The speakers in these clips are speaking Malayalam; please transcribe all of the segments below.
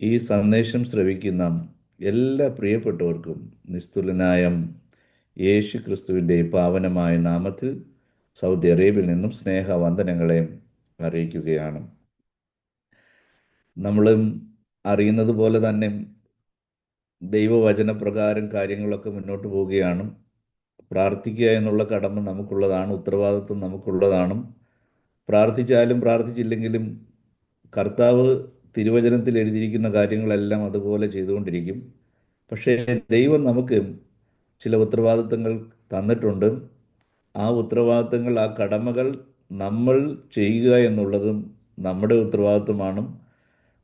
ഈ സന്ദേശം ശ്രവിക്കുന്ന എല്ലാ പ്രിയപ്പെട്ടവർക്കും നിസ്തുലനായ യേശു ക്രിസ്തുവിൻ്റെ പാവനമായ നാമത്തിൽ സൗദി അറേബ്യയിൽ നിന്നും സ്നേഹവന്ദനങ്ങളെ അറിയിക്കുകയാണ്. നമ്മളും അറിയുന്നത് പോലെ തന്നെ ദൈവവചനപ്രകാരം കാര്യങ്ങളൊക്കെ മുന്നോട്ട് പോവുകയാണ്. പ്രാർത്ഥിക്കുക എന്നുള്ള കടമ നമുക്കുള്ളതാണ്, ഉത്തരവാദിത്വം നമുക്കുള്ളതാണ്. പ്രാർത്ഥിച്ചാലും പ്രാർത്ഥിച്ചില്ലെങ്കിലും കർത്താവ് തിരുവചനത്തിൽ എഴുതിയിരിക്കുന്ന കാര്യങ്ങളെല്ലാം അതുപോലെ ചെയ്തുകൊണ്ടിരിക്കും. പക്ഷേ ദൈവം നമുക്ക് ചില ഉത്തരവാദിത്തങ്ങൾ തന്നിട്ടുണ്ട്. ആ ഉത്തരവാദിത്തങ്ങൾ, ആ കടമകൾ നമ്മൾ ചെയ്യുക എന്നുള്ളതും നമ്മുടെ ഉത്തരവാദിത്വമാണ്.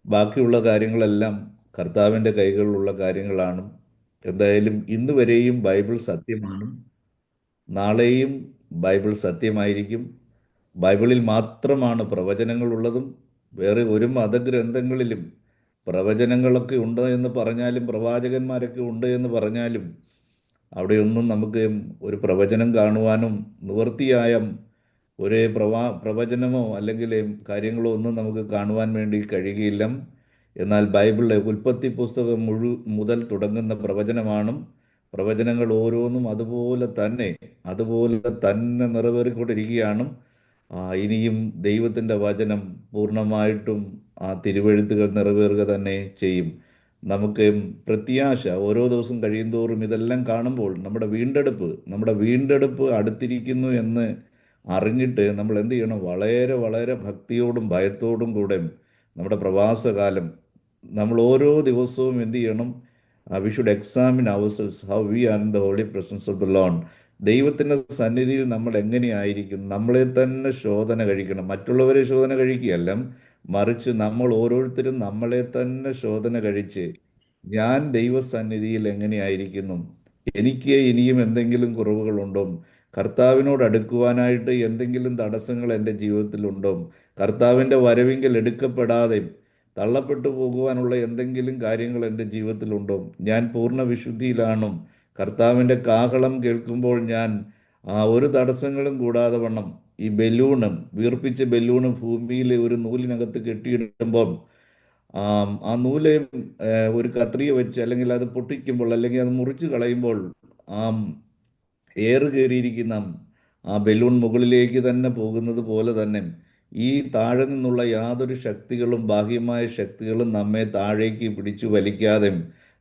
ബാക്കിയുള്ള കാര്യങ്ങളെല്ലാം കർത്താവിൻ്റെ കൈകളിലുള്ള കാര്യങ്ങളാണ്. എന്തായാലും ഇന്ന് വരെയും ബൈബിൾ സത്യമാണ്, നാളെയും ബൈബിൾ സത്യമായിരിക്കും. ബൈബിളിൽ മാത്രമാണ് പ്രവചനങ്ങളുള്ളതും. വേറെ ഒരു മതഗ്രന്ഥങ്ങളിലും പ്രവചനങ്ങളൊക്കെ ഉണ്ട് എന്ന് പറഞ്ഞാലും പ്രവാചകന്മാരൊക്കെ ഉണ്ട് എന്ന് പറഞ്ഞാലും അവിടെയൊന്നും നമുക്ക് ഒരു പ്രവചനം കാണുവാനും നിവൃത്തിയായ ഒരു പ്രവചനമോ അല്ലെങ്കിൽ കാര്യങ്ങളോ ഒന്നും നമുക്ക് കാണുവാൻ വേണ്ടി കഴിയുകയില്ല. എന്നാൽ ബൈബിളിലെ ഉൽപ്പത്തി പുസ്തകം മുതൽ തുടങ്ങുന്ന പ്രവചനമാണ്. പ്രവചനങ്ങൾ ഓരോന്നും അതുപോലെ തന്നെ നിറവേറിക്കൊണ്ടിരിക്കുകയാണ്. ഇനിയും ദൈവത്തിൻ്റെ വചനം പൂർണ്ണമായിട്ടും ആ തിരുവെഴുത്തുകൾ നിറവേറുക തന്നെ ചെയ്യും. നമുക്ക് പ്രത്യാശ ഓരോ ദിവസം കഴിയുന്തോറും ഇതെല്ലാം കാണുമ്പോൾ നമ്മുടെ വീണ്ടെടുപ്പ് അടുത്തിരിക്കുന്നു എന്ന് അറിഞ്ഞിട്ട് നമ്മൾ എന്ത് ചെയ്യണം? വളരെ വളരെ ഭക്തിയോടും ഭയത്തോടും കൂടെ നമ്മുടെ പ്രവാസകാലം നമ്മൾ ഓരോ ദിവസവും എന്ത് ചെയ്യണം? We should examine ourselves how we are in the holy presence of the Lord. ദൈവത്തിൻ്റെ സന്നിധിയിൽ നമ്മൾ എങ്ങനെയായിരിക്കും? നമ്മളെ തന്നെ ശോധന കഴിക്കണം. മറ്റുള്ളവരെ ശോധന കഴിക്കുകയല്ല, മറിച്ച് നമ്മൾ ഓരോരുത്തരും നമ്മളെ തന്നെ ശോധന കഴിച്ച് ഞാൻ ദൈവസന്നിധിയിൽ എങ്ങനെയായിരിക്കുന്നു? എനിക്ക് ഇനിയും എന്തെങ്കിലും കുറവുകളുണ്ടോ? കർത്താവിനോട് അടുക്കുവാനായിട്ട് എന്തെങ്കിലും തടസ്സങ്ങൾ എൻ്റെ ജീവിതത്തിലുണ്ടോ? കർത്താവിൻ്റെ വരവിങ്കൽ എടുക്കപ്പെടാതെ തള്ളപ്പെട്ടു പോകുവാനുള്ള എന്തെങ്കിലും കാര്യങ്ങൾ എൻ്റെ ജീവിതത്തിലുണ്ടോ? ഞാൻ പൂർണ്ണ വിശുദ്ധിയിലാണോ? കർത്താവിൻ്റെ കാഹളം കേൾക്കുമ്പോൾ ഞാൻ ഒരു തടസ്സങ്ങളും കൂടാതെ വണ്ണം ഈ വീർപ്പിച്ച ബലൂണ് ഭൂമിയിൽ ഒരു നൂലിനകത്ത് കെട്ടിയിടുമ്പോൾ ആ നൂല് ഒരു കത്രിക വെച്ച് അല്ലെങ്കിൽ അത് പൊട്ടിക്കുമ്പോൾ അല്ലെങ്കിൽ അത് മുറിച്ച് കളയുമ്പോൾ ആ എയർ കയറിയിരിക്കുന്ന ആ ബലൂൺ മുകളിലേക്ക് തന്നെ പോകുന്നത് പോലെ തന്നെ ഈ താഴെ നിന്നുള്ള യാതൊരു ശക്തികളും, ബാഹ്യമായ ശക്തികളും നമ്മെ താഴേക്ക് പിടിച്ചു വലിക്കാതെ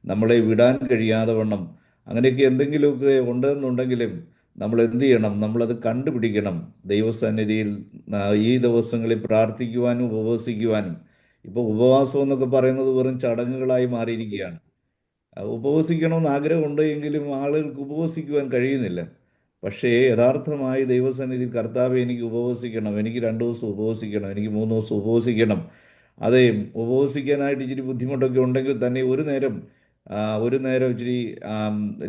നമ്മളെ വിടാൻ കഴിയാതെ വണ്ണം അങ്ങനെയൊക്കെ എന്തെങ്കിലുമൊക്കെ ഉണ്ടെന്നുണ്ടെങ്കിലും നമ്മൾ എന്ത് ചെയ്യണം? നമ്മളത് കണ്ടുപിടിക്കണം. ദൈവസന്നിധിയിൽ ഈ ദിവസങ്ങളിൽ പ്രാർത്ഥിക്കുവാനും ഉപവസിക്കുവാനും. ഇപ്പോൾ ഉപവാസം എന്നൊക്കെ പറയുന്നത് വെറും ചടങ്ങുകളായി മാറിയിരിക്കുകയാണ്. ഉപവസിക്കണമെന്ന് ആഗ്രഹമുണ്ട് എങ്കിലും ആളുകൾക്ക് ഉപവസിക്കുവാൻ കഴിയുന്നില്ല. പക്ഷേ യഥാർത്ഥമായി ദൈവസന്നിധിയിൽ കർത്താവെ എനിക്ക് ഉപവസിക്കണം, എനിക്ക് 2 ദിവസം ഉപവസിക്കണം, എനിക്ക് 3 ദിവസം ഉപവസിക്കണം. അതെ, ഉപവസിക്കാനായിട്ട് ഇച്ചിരി ബുദ്ധിമുട്ടൊക്കെ ഉണ്ടെങ്കിൽ തന്നെ ഒരു നേരം ഇച്ചിരി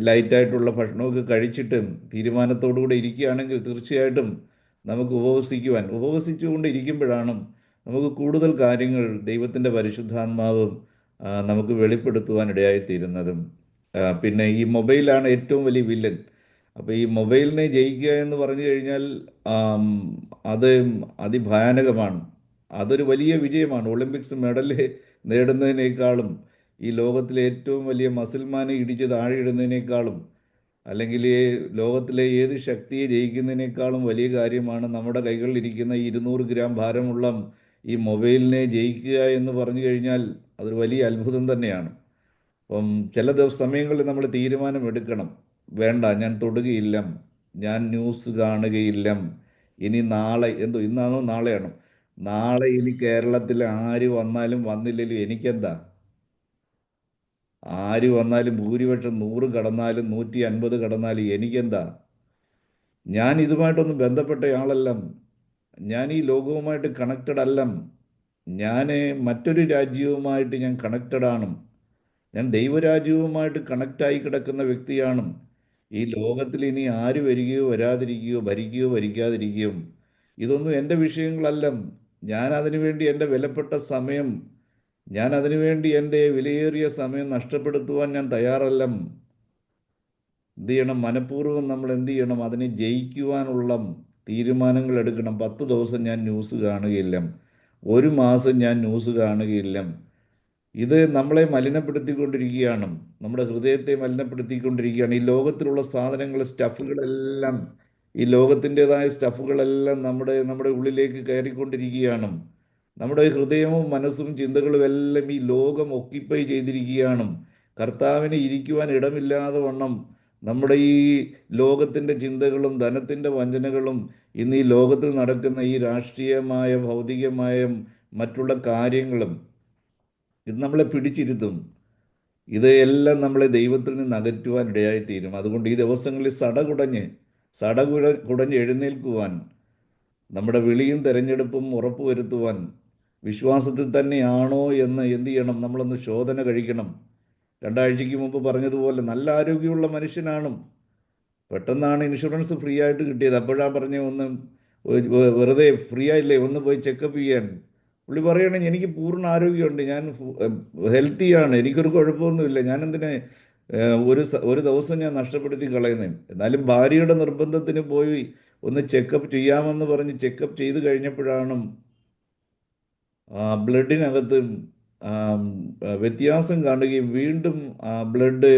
ലൈറ്റായിട്ടുള്ള ഭക്ഷണമൊക്കെ കഴിച്ചിട്ട് തീരുമാനത്തോടുകൂടി ഇരിക്കുകയാണെങ്കിൽ തീർച്ചയായിട്ടും നമുക്ക് ഉപവസിച്ചുകൊണ്ട് ഇരിക്കുമ്പോഴാണ് നമുക്ക് കൂടുതൽ കാര്യങ്ങൾ ദൈവത്തിൻ്റെ പരിശുദ്ധാത്മാവ് നമുക്ക് വെളിപ്പെടുത്തുവാൻ ഇടയായിത്തീരുന്നതും. പിന്നെ ഈ മൊബൈലാണ് ഏറ്റവും വലിയ വില്ലൻ. അപ്പോൾ ഈ മൊബൈലിനെ ജയിക്കുക എന്ന് പറഞ്ഞു കഴിഞ്ഞാൽ ആം, അത് അതിഭയാനകമാണ്. അതൊരു വലിയ വിജയമാണ്. ഒളിമ്പിക്സ് മെഡൽ നേടുന്നതിനേക്കാളും ഈ ലോകത്തിലെ ഏറ്റവും വലിയ മസിൽമാനെ ഇടിച്ച് താഴെയിടുന്നതിനേക്കാളും അല്ലെങ്കിൽ ഈ ലോകത്തിലെ ഏത് ശക്തിയെ ജയിക്കുന്നതിനേക്കാളും വലിയ കാര്യമാണ് നമ്മുടെ കൈകളിലിരിക്കുന്ന 200 ഗ്രാം ഭാരമുള്ള ഈ മൊബൈലിനെ ജയിക്കുക എന്ന് പറഞ്ഞു കഴിഞ്ഞാൽ അതൊരു വലിയ അത്ഭുതം തന്നെയാണ്. അപ്പം ചില സമയങ്ങളിൽ നമ്മൾ തീരുമാനമെടുക്കണം. വേണ്ട, ഞാൻ തൊടുകയില്ല, ഞാൻ ന്യൂസ് കാണുകയില്ല. ഇനി നാളെ ഇന്നാണോ നാളെയാണോ? നാളെ ഇനി കേരളത്തിൽ ആര് വന്നാലും വന്നില്ലെങ്കിലും എനിക്കെന്താ? ആര് വന്നാലും ഭൂരിപക്ഷം 100 കടന്നാലും 150 കടന്നാലും എനിക്കെന്താ? ഞാൻ ഇതുമായിട്ടൊന്നും ബന്ധപ്പെട്ടയാളല്ല. ഞാൻ ഈ ലോകവുമായിട്ട് കണക്റ്റഡ് അല്ല. ഞാൻ മറ്റൊരു രാജ്യവുമായിട്ട് ഞാൻ കണക്റ്റഡ് ആണ്. ഞാൻ ദൈവരാജ്യവുമായിട്ട് കണക്റ്റായി കിടക്കുന്ന വ്യക്തിയാണ്. ഈ ലോകത്തിൽ ഇനി ആര് വരികയോ വരാതിരിക്കുകയോ ഭരിക്കുകയോ ഭരിക്കാതിരിക്കുകയോ ഇതൊന്നും എൻ്റെ വിഷയങ്ങളല്ല. ഞാൻ അതിനുവേണ്ടി എൻ്റെ വിലപ്പെട്ട സമയം, ഞാൻ അതിനുവേണ്ടി എൻ്റെ വിലയേറിയ സമയം നഷ്ടപ്പെടുത്തുവാൻ ഞാൻ തയ്യാറല്ല. എന്ത് ചെയ്യണം? മനഃപൂർവ്വം നമ്മൾ എന്ത് ചെയ്യണം? അതിനെ ജയിക്കുവാനുള്ള തീരുമാനങ്ങൾ എടുക്കണം. 10 ദിവസം ഞാൻ ന്യൂസ് കാണുകയില്ല, ഒരു മാസം ഞാൻ ന്യൂസ് കാണുകയില്ല. ഇത് നമ്മളെ മലിനപ്പെടുത്തിക്കൊണ്ടിരിക്കുകയാണ്. നമ്മുടെ ഹൃദയത്തെ മലിനപ്പെടുത്തിക്കൊണ്ടിരിക്കുകയാണ്. ഈ ലോകത്തിലുള്ള സാധനങ്ങൾ, സ്റ്റഫുകളെല്ലാം, ഈ ലോകത്തിൻ്റെതായ സ്റ്റഫുകളെല്ലാം നമ്മുടെ ഉള്ളിലേക്ക് കയറിക്കൊണ്ടിരിക്കുകയാണ്. നമ്മുടെ ഹൃദയവും മനസ്സും ചിന്തകളും എല്ലാം ഈ ലോകം ഒക്യുപ്പൈ ചെയ്തിരിക്കുകയാണ്. കർത്താവിന് ഇരിക്കുവാൻ ഇടമില്ലാതെ വണ്ണം നമ്മുടെ ഈ ലോകത്തിൻ്റെ ചിന്തകളും ധനത്തിൻ്റെ വഞ്ചനകളും ഇന്ന് ഈ ലോകത്തിൽ നടക്കുന്ന ഈ രാഷ്ട്രീയമായ, ഭൗതികമായ മറ്റുള്ള കാര്യങ്ങളും ഇത് നമ്മളെ പിടിച്ചിരുത്തും. ഇത് എല്ലാം നമ്മളെ ദൈവത്തിൽ നിന്ന് അകറ്റുവാൻ ഇടയായിത്തീരും. അതുകൊണ്ട് ഈ ദിവസങ്ങളിൽ കുടഞ്ഞ് എഴുന്നേൽക്കുവാൻ, നമ്മുടെ വിളിയും തെരഞ്ഞെടുപ്പും ഉറപ്പുവരുത്തുവാൻ, വിശ്വാസത്തിൽ തന്നെയാണോ എന്ന് എന്ത് ചെയ്യണം? നമ്മളൊന്ന് ശോധന കഴിക്കണം. രണ്ടാഴ്ചയ്ക്ക് മുമ്പ് പറഞ്ഞതുപോലെ നല്ല ആരോഗ്യമുള്ള മനുഷ്യനാണ്. പെട്ടെന്നാണ് ഇൻഷുറൻസ് ഫ്രീ ആയിട്ട് കിട്ടിയത്. അപ്പോഴാണ് പറഞ്ഞ ഒന്ന് വെറുതെ ഫ്രീ ആയില്ലേ, ഒന്ന് പോയി ചെക്കപ്പ് ചെയ്യാൻ. പുള്ളി പറയുകയാണെങ്കിൽ എനിക്ക് പൂർണ്ണ ആരോഗ്യമുണ്ട്, ഞാൻ ഹെൽത്തിയാണ്, എനിക്കൊരു കുഴപ്പമൊന്നുമില്ല, ഞാൻ എന്തിനെ ഒരു ദിവസം ഞാൻ നഷ്ടപ്പെടുത്തി കളയുന്നത്. എന്നാലും ഭാര്യയുടെ നിർബന്ധത്തിന് പോയി ഒന്ന് ചെക്കപ്പ് ചെയ്യാമെന്ന് പറഞ്ഞ് ചെക്കപ്പ് ചെയ്ത് കഴിഞ്ഞപ്പോഴാണ് ബ്ലഡിനകത്ത് വ്യത്യാസം കാണുകയും വീണ്ടും ബ്ലഡ്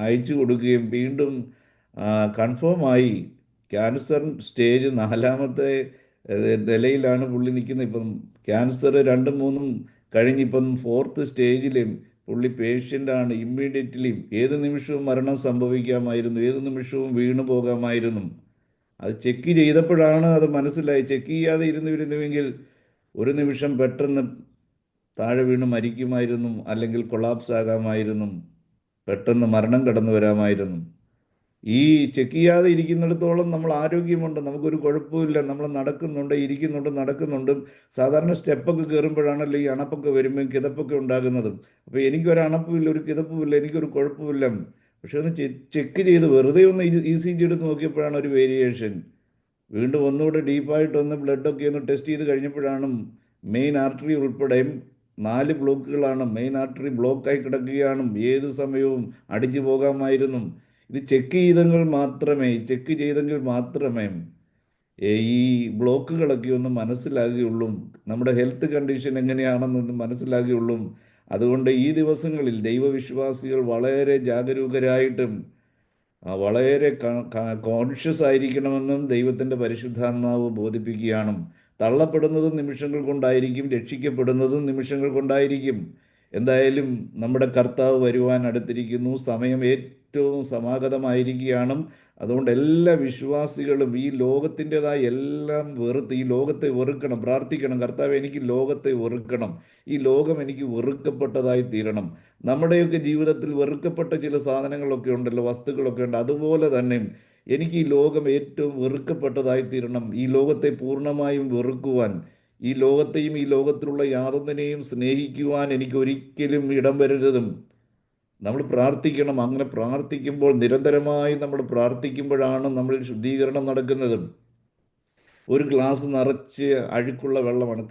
അയച്ചു കൊടുക്കുകയും വീണ്ടും കൺഫേമായി ക്യാൻസർ സ്റ്റേജ് 4-ാമത്തെ നിലയിലാണ് പുള്ളി നിൽക്കുന്നത്. ഇപ്പം ക്യാൻസർ 2-3 കഴിഞ്ഞിപ്പം 4th സ്റ്റേജിലും പുള്ളി പേഷ്യൻ്റാണ്. ഇമ്മീഡിയറ്റ്ലി ഏത് നിമിഷവും മരണം സംഭവിക്കാമായിരുന്നു, ഏത് നിമിഷവും വീണു പോകാമായിരുന്നു. അത് ചെക്ക് ചെയ്തപ്പോഴാണ് അത് മനസ്സിലായി. ചെക്ക് ചെയ്യാതെ ഇരുന്നുവെങ്കിൽ ഒരു നിമിഷം പെട്ടെന്ന് താഴെ വീണ് മരിക്കുമായിരുന്നു, അല്ലെങ്കിൽ കൊളാപ്സ് ആകാമായിരുന്നു, പെട്ടെന്ന് മരണം കടന്നു വരാമായിരുന്നു. ഈ ചെക്ക് ചെയ്യാതെ ഇരിക്കുന്നിടത്തോളം നമ്മൾ ആരോഗ്യമുണ്ട്, നമുക്കൊരു കുഴപ്പമില്ല, നമ്മൾ നടക്കുന്നുണ്ട്. സാധാരണ സ്റ്റെപ്പൊക്കെ കയറുമ്പോഴാണല്ലോ ഈ അണപ്പൊക്കെ വരുമ്പോൾ കിതപ്പൊക്കെ ഉണ്ടാകുന്നതും. അപ്പോൾ എനിക്കൊരു അണപ്പുമില്ല, ഒരു കിതപ്പുമില്ല, എനിക്കൊരു കുഴപ്പമില്ല. പക്ഷെ ഒന്ന് ചെക്ക് ചെയ്ത് വെറുതെ ഒന്ന് ECG എടുത്ത് നോക്കിയപ്പോഴാണ് ഒരു വേരിയേഷൻ. വീണ്ടും ഒന്നുകൂടെ ഡീപ്പായിട്ടൊന്ന് ബ്ലഡൊക്കെ ഒന്ന് ടെസ്റ്റ് ചെയ്ത് കഴിഞ്ഞപ്പോഴാണ് മെയിൻ ആർട്ടറി ഉൾപ്പെടെ 4 ബ്ലോക്കുകളാണ്. മെയിൻ ആർട്ടറി ബ്ലോക്കായി കിടക്കുകയാണ്, ഏത് സമയവും അടിച്ചു പോകാമായിരുന്നു. ഇത് ചെക്ക് ചെയ്തെങ്കിൽ മാത്രമേ ഈ ബ്ലോക്കുകളൊക്കെ ഒന്ന് മനസ്സിലാകുകയുള്ളൂ, നമ്മുടെ ഹെൽത്ത് കണ്ടീഷൻ എങ്ങനെയാണെന്നൊന്ന് മനസ്സിലാകുകയുള്ളൂ. അതുകൊണ്ട് ഈ ദിവസങ്ങളിൽ ദൈവവിശ്വാസികൾ വളരെ ജാഗരൂകരായിട്ടും വളരെ കോൺഷ്യസ് ആയിരിക്കണമെന്നും ദൈവത്തിൻ്റെ പരിശുദ്ധാത്മാവ് ബോധിപ്പിക്കുകയാണ്. തള്ളപ്പെടുന്നതും നിമിഷങ്ങൾ കൊണ്ടായിരിക്കും, രക്ഷിക്കപ്പെടുന്നതും നിമിഷങ്ങൾ കൊണ്ടായിരിക്കും. എന്തായാലും നമ്മുടെ കർത്താവ് വരുവാൻ അടുത്തിരിക്കുന്നു, സമയം ഏറ്റവും സമാഗതമായിരിക്കുകയാണ്. അതുകൊണ്ട് എല്ലാ വിശ്വാസികളും ഈ ലോകത്തിൻ്റെതായ എല്ലാം വെറുത്ത് ഈ ലോകത്തെ വെറുക്കണം, പ്രാർത്ഥിക്കണം. കർത്താവ്, എനിക്ക് ലോകത്തെ വെറുക്കണം, ഈ ലോകം എനിക്ക് വെറുക്കപ്പെട്ടതായി തീരണം. നമ്മുടെയൊക്കെ ജീവിതത്തിൽ വെറുക്കപ്പെട്ട ചില സാധനങ്ങളൊക്കെ ഉണ്ടല്ലോ, വസ്തുക്കളൊക്കെ ഉണ്ട്. അതുപോലെ തന്നെ എനിക്ക് ഈ ലോകം ഏറ്റവും വെറുക്കപ്പെട്ടതായി തീരണം. ഈ ലോകത്തെ പൂർണ്ണമായും വെറുക്കുവാൻ, ഈ ലോകത്തെയും ഈ ലോകത്തിലുള്ള യാതൊന്നിനെയും സ്നേഹിക്കുവാൻ എനിക്ക് ഒരിക്കലും ഇടം വരരുതും. നമ്മൾ പ്രാർത്ഥിക്കണം. അങ്ങനെ പ്രാർത്ഥിക്കുമ്പോൾ, നിരന്തരമായി നമ്മൾ പ്രാർത്ഥിക്കുമ്പോഴാണ് നമ്മളിൽ ശുദ്ധീകരണം നടക്കുന്നത്. ഒരു ഗ്ലാസ് നിറച്ച് അഴുക്കുള്ള വെള്ളമാണ്,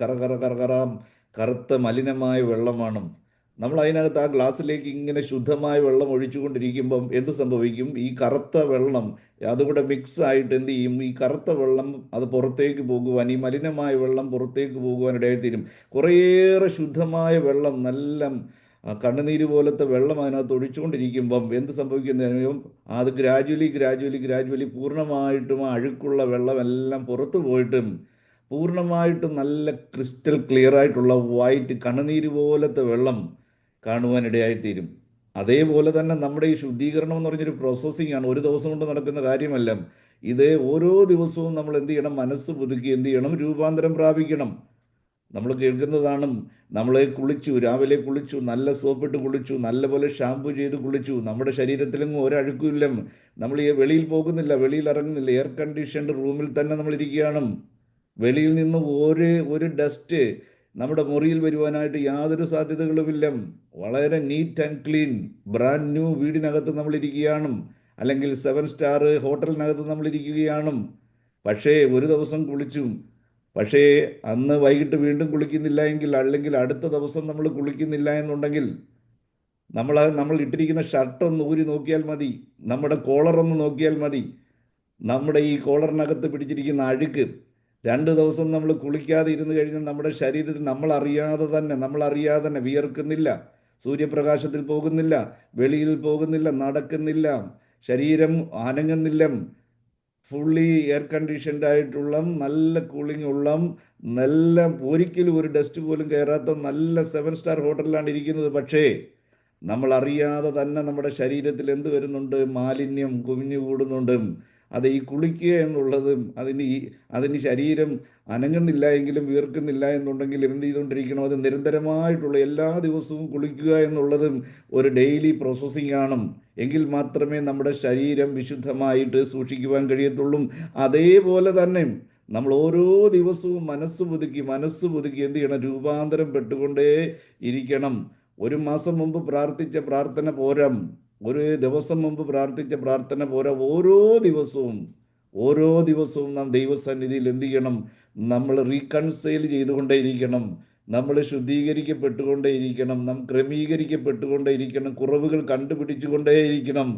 കറുത്ത മലിനമായ വെള്ളമാണ്. നമ്മൾ അതിനകത്ത് ആ ഗ്ലാസ്സിലേക്ക് ഇങ്ങനെ ശുദ്ധമായ വെള്ളം ഒഴിച്ചുകൊണ്ടിരിക്കുമ്പം എന്ത് സംഭവിക്കും? ഈ കറുത്ത വെള്ളം അതുകൂടെ മിക്സ് ആയിട്ട് എന്ത് ചെയ്യും? ഈ കറുത്ത വെള്ളം അത് പുറത്തേക്ക് പോകുവാൻ, ഈ മലിനമായ വെള്ളം പുറത്തേക്ക് പോകുവാൻ ഇടയായിത്തീരും. കുറേയേറെ ശുദ്ധമായ വെള്ളം, നല്ല കണ്ണുനീര് പോലത്തെ വെള്ളം അതിനകത്ത് ഒഴിച്ചുകൊണ്ടിരിക്കുമ്പം എന്ത് സംഭവിക്കുന്നതിനും അത് ഗ്രാജുവലി പൂർണ്ണമായിട്ടും ആ അഴുക്കുള്ള വെള്ളമെല്ലാം പുറത്തു പോയിട്ടും പൂർണ്ണമായിട്ടും നല്ല ക്രിസ്റ്റൽ ക്ലിയർ ആയിട്ടുള്ള വൈറ്റ് കണ്ണുനീര് പോലത്തെ വെള്ളം കാണുവാനിടയായിത്തീരും. അതേപോലെ തന്നെ നമ്മുടെ ഈ ശുദ്ധീകരണം എന്ന് പറഞ്ഞൊരു പ്രോസസ്സിംഗ് ആണ്, ഒരു ദിവസം കൊണ്ട് നടക്കുന്ന കാര്യമല്ല. ഇത് ഓരോ ദിവസവും നമ്മൾ എന്ത് ചെയ്യണം? മനസ്സ് പുതുക്കി എന്ത് ചെയ്യണം? രൂപാന്തരം പ്രാപിക്കണം. നമ്മൾ കേൾക്കുന്നതാണ്, നമ്മളെ കുളിച്ചു, രാവിലെ കുളിച്ചു, നല്ല സോപ്പിട്ട് കുളിച്ചു, നല്ലപോലെ ഷാമ്പു ചെയ്ത് കുളിച്ചു, നമ്മുടെ ശരീരത്തിലെങ്ങും ഒരഴുക്കുമില്ല, നമ്മൾ ഈ വെളിയിൽ പോകുന്നില്ല, വെളിയിൽ ഇറങ്ങുന്നില്ല, എയർ കണ്ടീഷൻഡ് റൂമിൽ തന്നെ നമ്മൾ ഇരിക്കുകയാണ്. വെളിയിൽ നിന്ന് ഒരു ഡസ്റ്റ് നമ്മുടെ മുറിയിൽ വരുവാനായിട്ട് യാതൊരു സാധ്യതകളുമില്ല. വളരെ neat and clean brand new വീടിനകത്ത് നമ്മൾ ഇരിക്കുകയാണ്, അല്ലെങ്കിൽ 7 സ്റ്റാർ ഹോട്ടലിനകത്ത് നമ്മൾ ഇരിക്കുകയാണ്. പക്ഷേ ഒരു ദിവസം കുളിച്ചു, പക്ഷേ അന്ന് വൈകിട്ട് വീണ്ടും കുളിക്കുന്നില്ല എങ്കിൽ, അല്ലെങ്കിൽ അടുത്ത ദിവസം നമ്മൾ കുളിക്കുന്നില്ല എന്നുണ്ടെങ്കിൽ, നമ്മൾ ഇട്ടിരിക്കുന്ന ഷർട്ട് ഒന്ന് ഊരി നോക്കിയാൽ മതി, നമ്മുടെ കോളറൊന്ന് നോക്കിയാൽ മതി. നമ്മുടെ ഈ കോളറിനകത്ത് പിടിച്ചിരിക്കുന്ന അഴുക്ക് 2 ദിവസം നമ്മൾ കുളിക്കാതെ ഇരുന്ന് കഴിഞ്ഞാൽ നമ്മുടെ ശരീരത്തിൽ നമ്മൾ അറിയാതെ തന്നെ വിയർക്കുന്നില്ല, സൂര്യപ്രകാശത്തിൽ പോകുന്നില്ല, വെളിയിൽ പോകുന്നില്ല, നടക്കുന്നില്ല, ശരീരം അനങ്ങുന്നില്ല. ഫുള്ളി എയർ കണ്ടീഷൻഡ് ആയിട്ടുള്ള നല്ല കൂളിംഗ് ഉള്ള നല്ല ഒരിക്കലും ഒരു ഡസ്റ്റ് പോലും കയറാത്ത നല്ല 7 സ്റ്റാർ ഹോട്ടലിലാണ് ഇരിക്കുന്നത്. പക്ഷേ നമ്മൾ അറിയാതെ തന്നെ നമ്മുടെ ശരീരത്തിൽ എന്ത് വരുന്നുണ്ട്? മാലിന്യം കുമിഞ്ഞു കൂടുന്നുണ്ട്. അത് ഈ കുളിക്കുക എന്നുള്ളതും അതിന് ശരീരം അനങ്ങുന്നില്ല എങ്കിലും വീർക്കുന്നില്ല എന്നുണ്ടെങ്കിൽ എന്ത് ചെയ്തുകൊണ്ടിരിക്കണം? അത് നിരന്തരമായിട്ടുള്ള എല്ലാ ദിവസവും കുളിക്കുക എന്നുള്ളതും ഒരു ഡെയിലി പ്രോസസ്സിംഗ് ആണ്. എങ്കിൽ മാത്രമേ നമ്മുടെ ശരീരം വിശുദ്ധമായിട്ട് സൂക്ഷിക്കുവാൻ കഴിയത്തുള്ളൂ. അതേപോലെ തന്നെ നമ്മൾ ഓരോ ദിവസവും മനസ്സ് പുതുക്കി എന്ത് ചെയ്യണം? രൂപാന്തരം പെട്ടുകൊണ്ടേ ഇരിക്കണം. ഒരു മാസം മുമ്പ് പ്രാർത്ഥിച്ച പ്രാർത്ഥന പോരാ, ഒരു ദിവസം മുമ്പ് പ്രാർത്ഥിച്ച പ്രാർത്ഥന പോരാ. ഓരോ ദിവസവും നാം ദൈവസന്നിധിയിൽ എന്ത് ചെയ്യണം? നമ്മൾ റീകൺസൈൽ ചെയ്തുകൊണ്ടേയിരിക്കണം. നമ്മൾ ശുദ്ധീകരിക്കപ്പെട്ടുകൊണ്ടേയിരിക്കണം. നാം ക്രമീകരിക്കപ്പെട്ടുകൊണ്ടേയിരിക്കണം. കുറവുകൾ കണ്ടുപിടിച്ചുകൊണ്ടേയിരിക്കണം.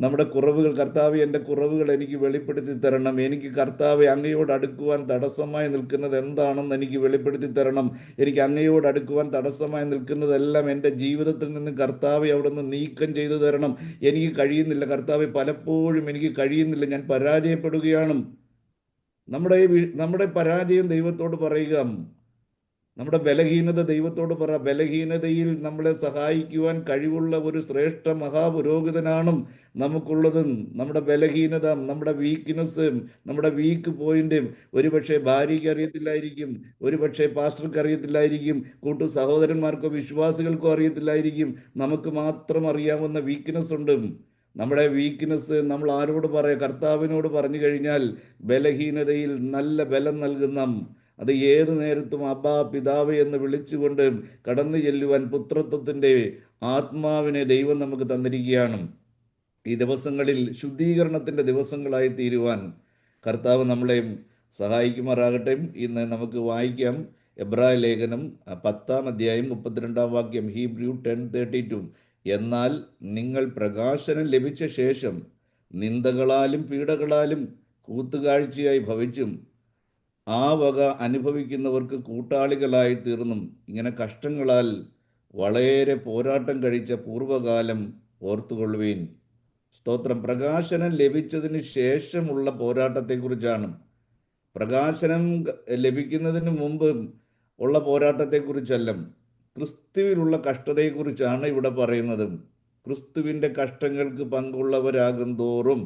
നമ്മുടെ കുറവുകൾ, കർത്താവെ എൻ്റെ കുറവുകൾ എനിക്ക് വെളിപ്പെടുത്തി തരണം. എനിക്ക് കർത്താവെ അങ്ങയോട് അടുക്കുവാൻ തടസ്സമായി നിൽക്കുന്നത് എന്താണെന്ന് എനിക്ക് വെളിപ്പെടുത്തി തരണം. എനിക്ക് അങ്ങയോട് അടുക്കുവാൻ തടസ്സമായി നിൽക്കുന്നതെല്ലാം എൻ്റെ ജീവിതത്തിൽ നിന്ന് കർത്താവെ അവിടുന്ന് നീക്കം ചെയ്തു തരണം. എനിക്ക് കഴിയുന്നില്ല കർത്താവെ, പലപ്പോഴും എനിക്ക് കഴിയുന്നില്ല, ഞാൻ പരാജയപ്പെടുകയാണ്. നമ്മുടെ പരാജയം ദൈവത്തോട് പറയുക. നമ്മുടെ ബലഹീനത ദൈവത്തോട് പറ. ബലഹീനതയിൽ നമ്മളെ സഹായിക്കുവാൻ കഴിവുള്ള ഒരു ശ്രേഷ്ഠ മഹാപുരോഹിതനാണ് നമുക്കുള്ളതും. നമ്മുടെ ബലഹീനത, നമ്മുടെ വീക്ക്നെസ്, നമ്മുടെ വീക്ക് പോയിന്റ് ഒരുപക്ഷെ ഭാര്യയ്ക്ക് അറിയത്തില്ലായിരിക്കും, ഒരുപക്ഷെ പാസ്റ്റർക്ക് അറിയത്തില്ലായിരിക്കും, കൂട്ടു സഹോദരന്മാർക്കോ വിശ്വാസികൾക്കോ അറിയത്തില്ലായിരിക്കും. നമുക്ക് മാത്രം അറിയാവുന്ന വീക്ക്നെസ് ഉണ്ട്. നമ്മുടെ വീക്ക്നെസ് നമ്മൾ ആരോട് പറയാം? കർത്താവിനോട് പറഞ്ഞു കഴിഞ്ഞാൽ ബലഹീനതയിൽ നല്ല ബലം നൽകുന്ന, അത് ഏതു നേരത്തും അബ്ബാ പിതാവ് എന്ന് വിളിച്ചുകൊണ്ട് കടന്നു ചെല്ലുവാൻ പുത്രത്വത്തിൻ്റെ ആത്മാവിനെ ദൈവം നമുക്ക് തന്നിരിക്കുകയാണ്. ഈ ദിവസങ്ങളിൽ ശുദ്ധീകരണത്തിൻ്റെ ദിവസങ്ങളായി തീരുവാൻ കർത്താവ് നമ്മളെ സഹായിക്കുമാറാകട്ടെ. ഇന്ന് നമുക്ക് വായിക്കാം എബ്രായ ലേഖനം 10-ാം അധ്യായം 32-ാം വാക്യം. ഹീബ്രു 10:32. എന്നാൽ നിങ്ങൾ പ്രകാശനം ലഭിച്ച ശേഷം നിന്ദകളാലും പീഡകളാലും കൂത്തുകാഴ്ചയായി ഭവിച്ചും ആ വക അനുഭവിക്കുന്നവർക്ക് കൂട്ടാളികളായി തീർന്നും ഇങ്ങനെ കഷ്ടങ്ങളാൽ വളരെ പോരാട്ടം കഴിച്ച പൂർവകാലം ഓർത്തുകൊള്ളുവീൻ. സ്തോത്രം. പ്രകാശനം ലഭിച്ചതിന് ശേഷമുള്ള പോരാട്ടത്തെക്കുറിച്ചാണ്. പ്രകാശനം ലഭിക്കുന്നതിന് മുമ്പ് ഉള്ള പോരാട്ടത്തെക്കുറിച്ചല്ല, ക്രിസ്തുവിലുള്ള കഷ്ടതയെക്കുറിച്ചാണ് ഇവിടെ പറയുന്നത്. ക്രിസ്തുവിൻ്റെ കഷ്ടങ്ങൾക്ക് പങ്കുള്ളവരാകും തോറും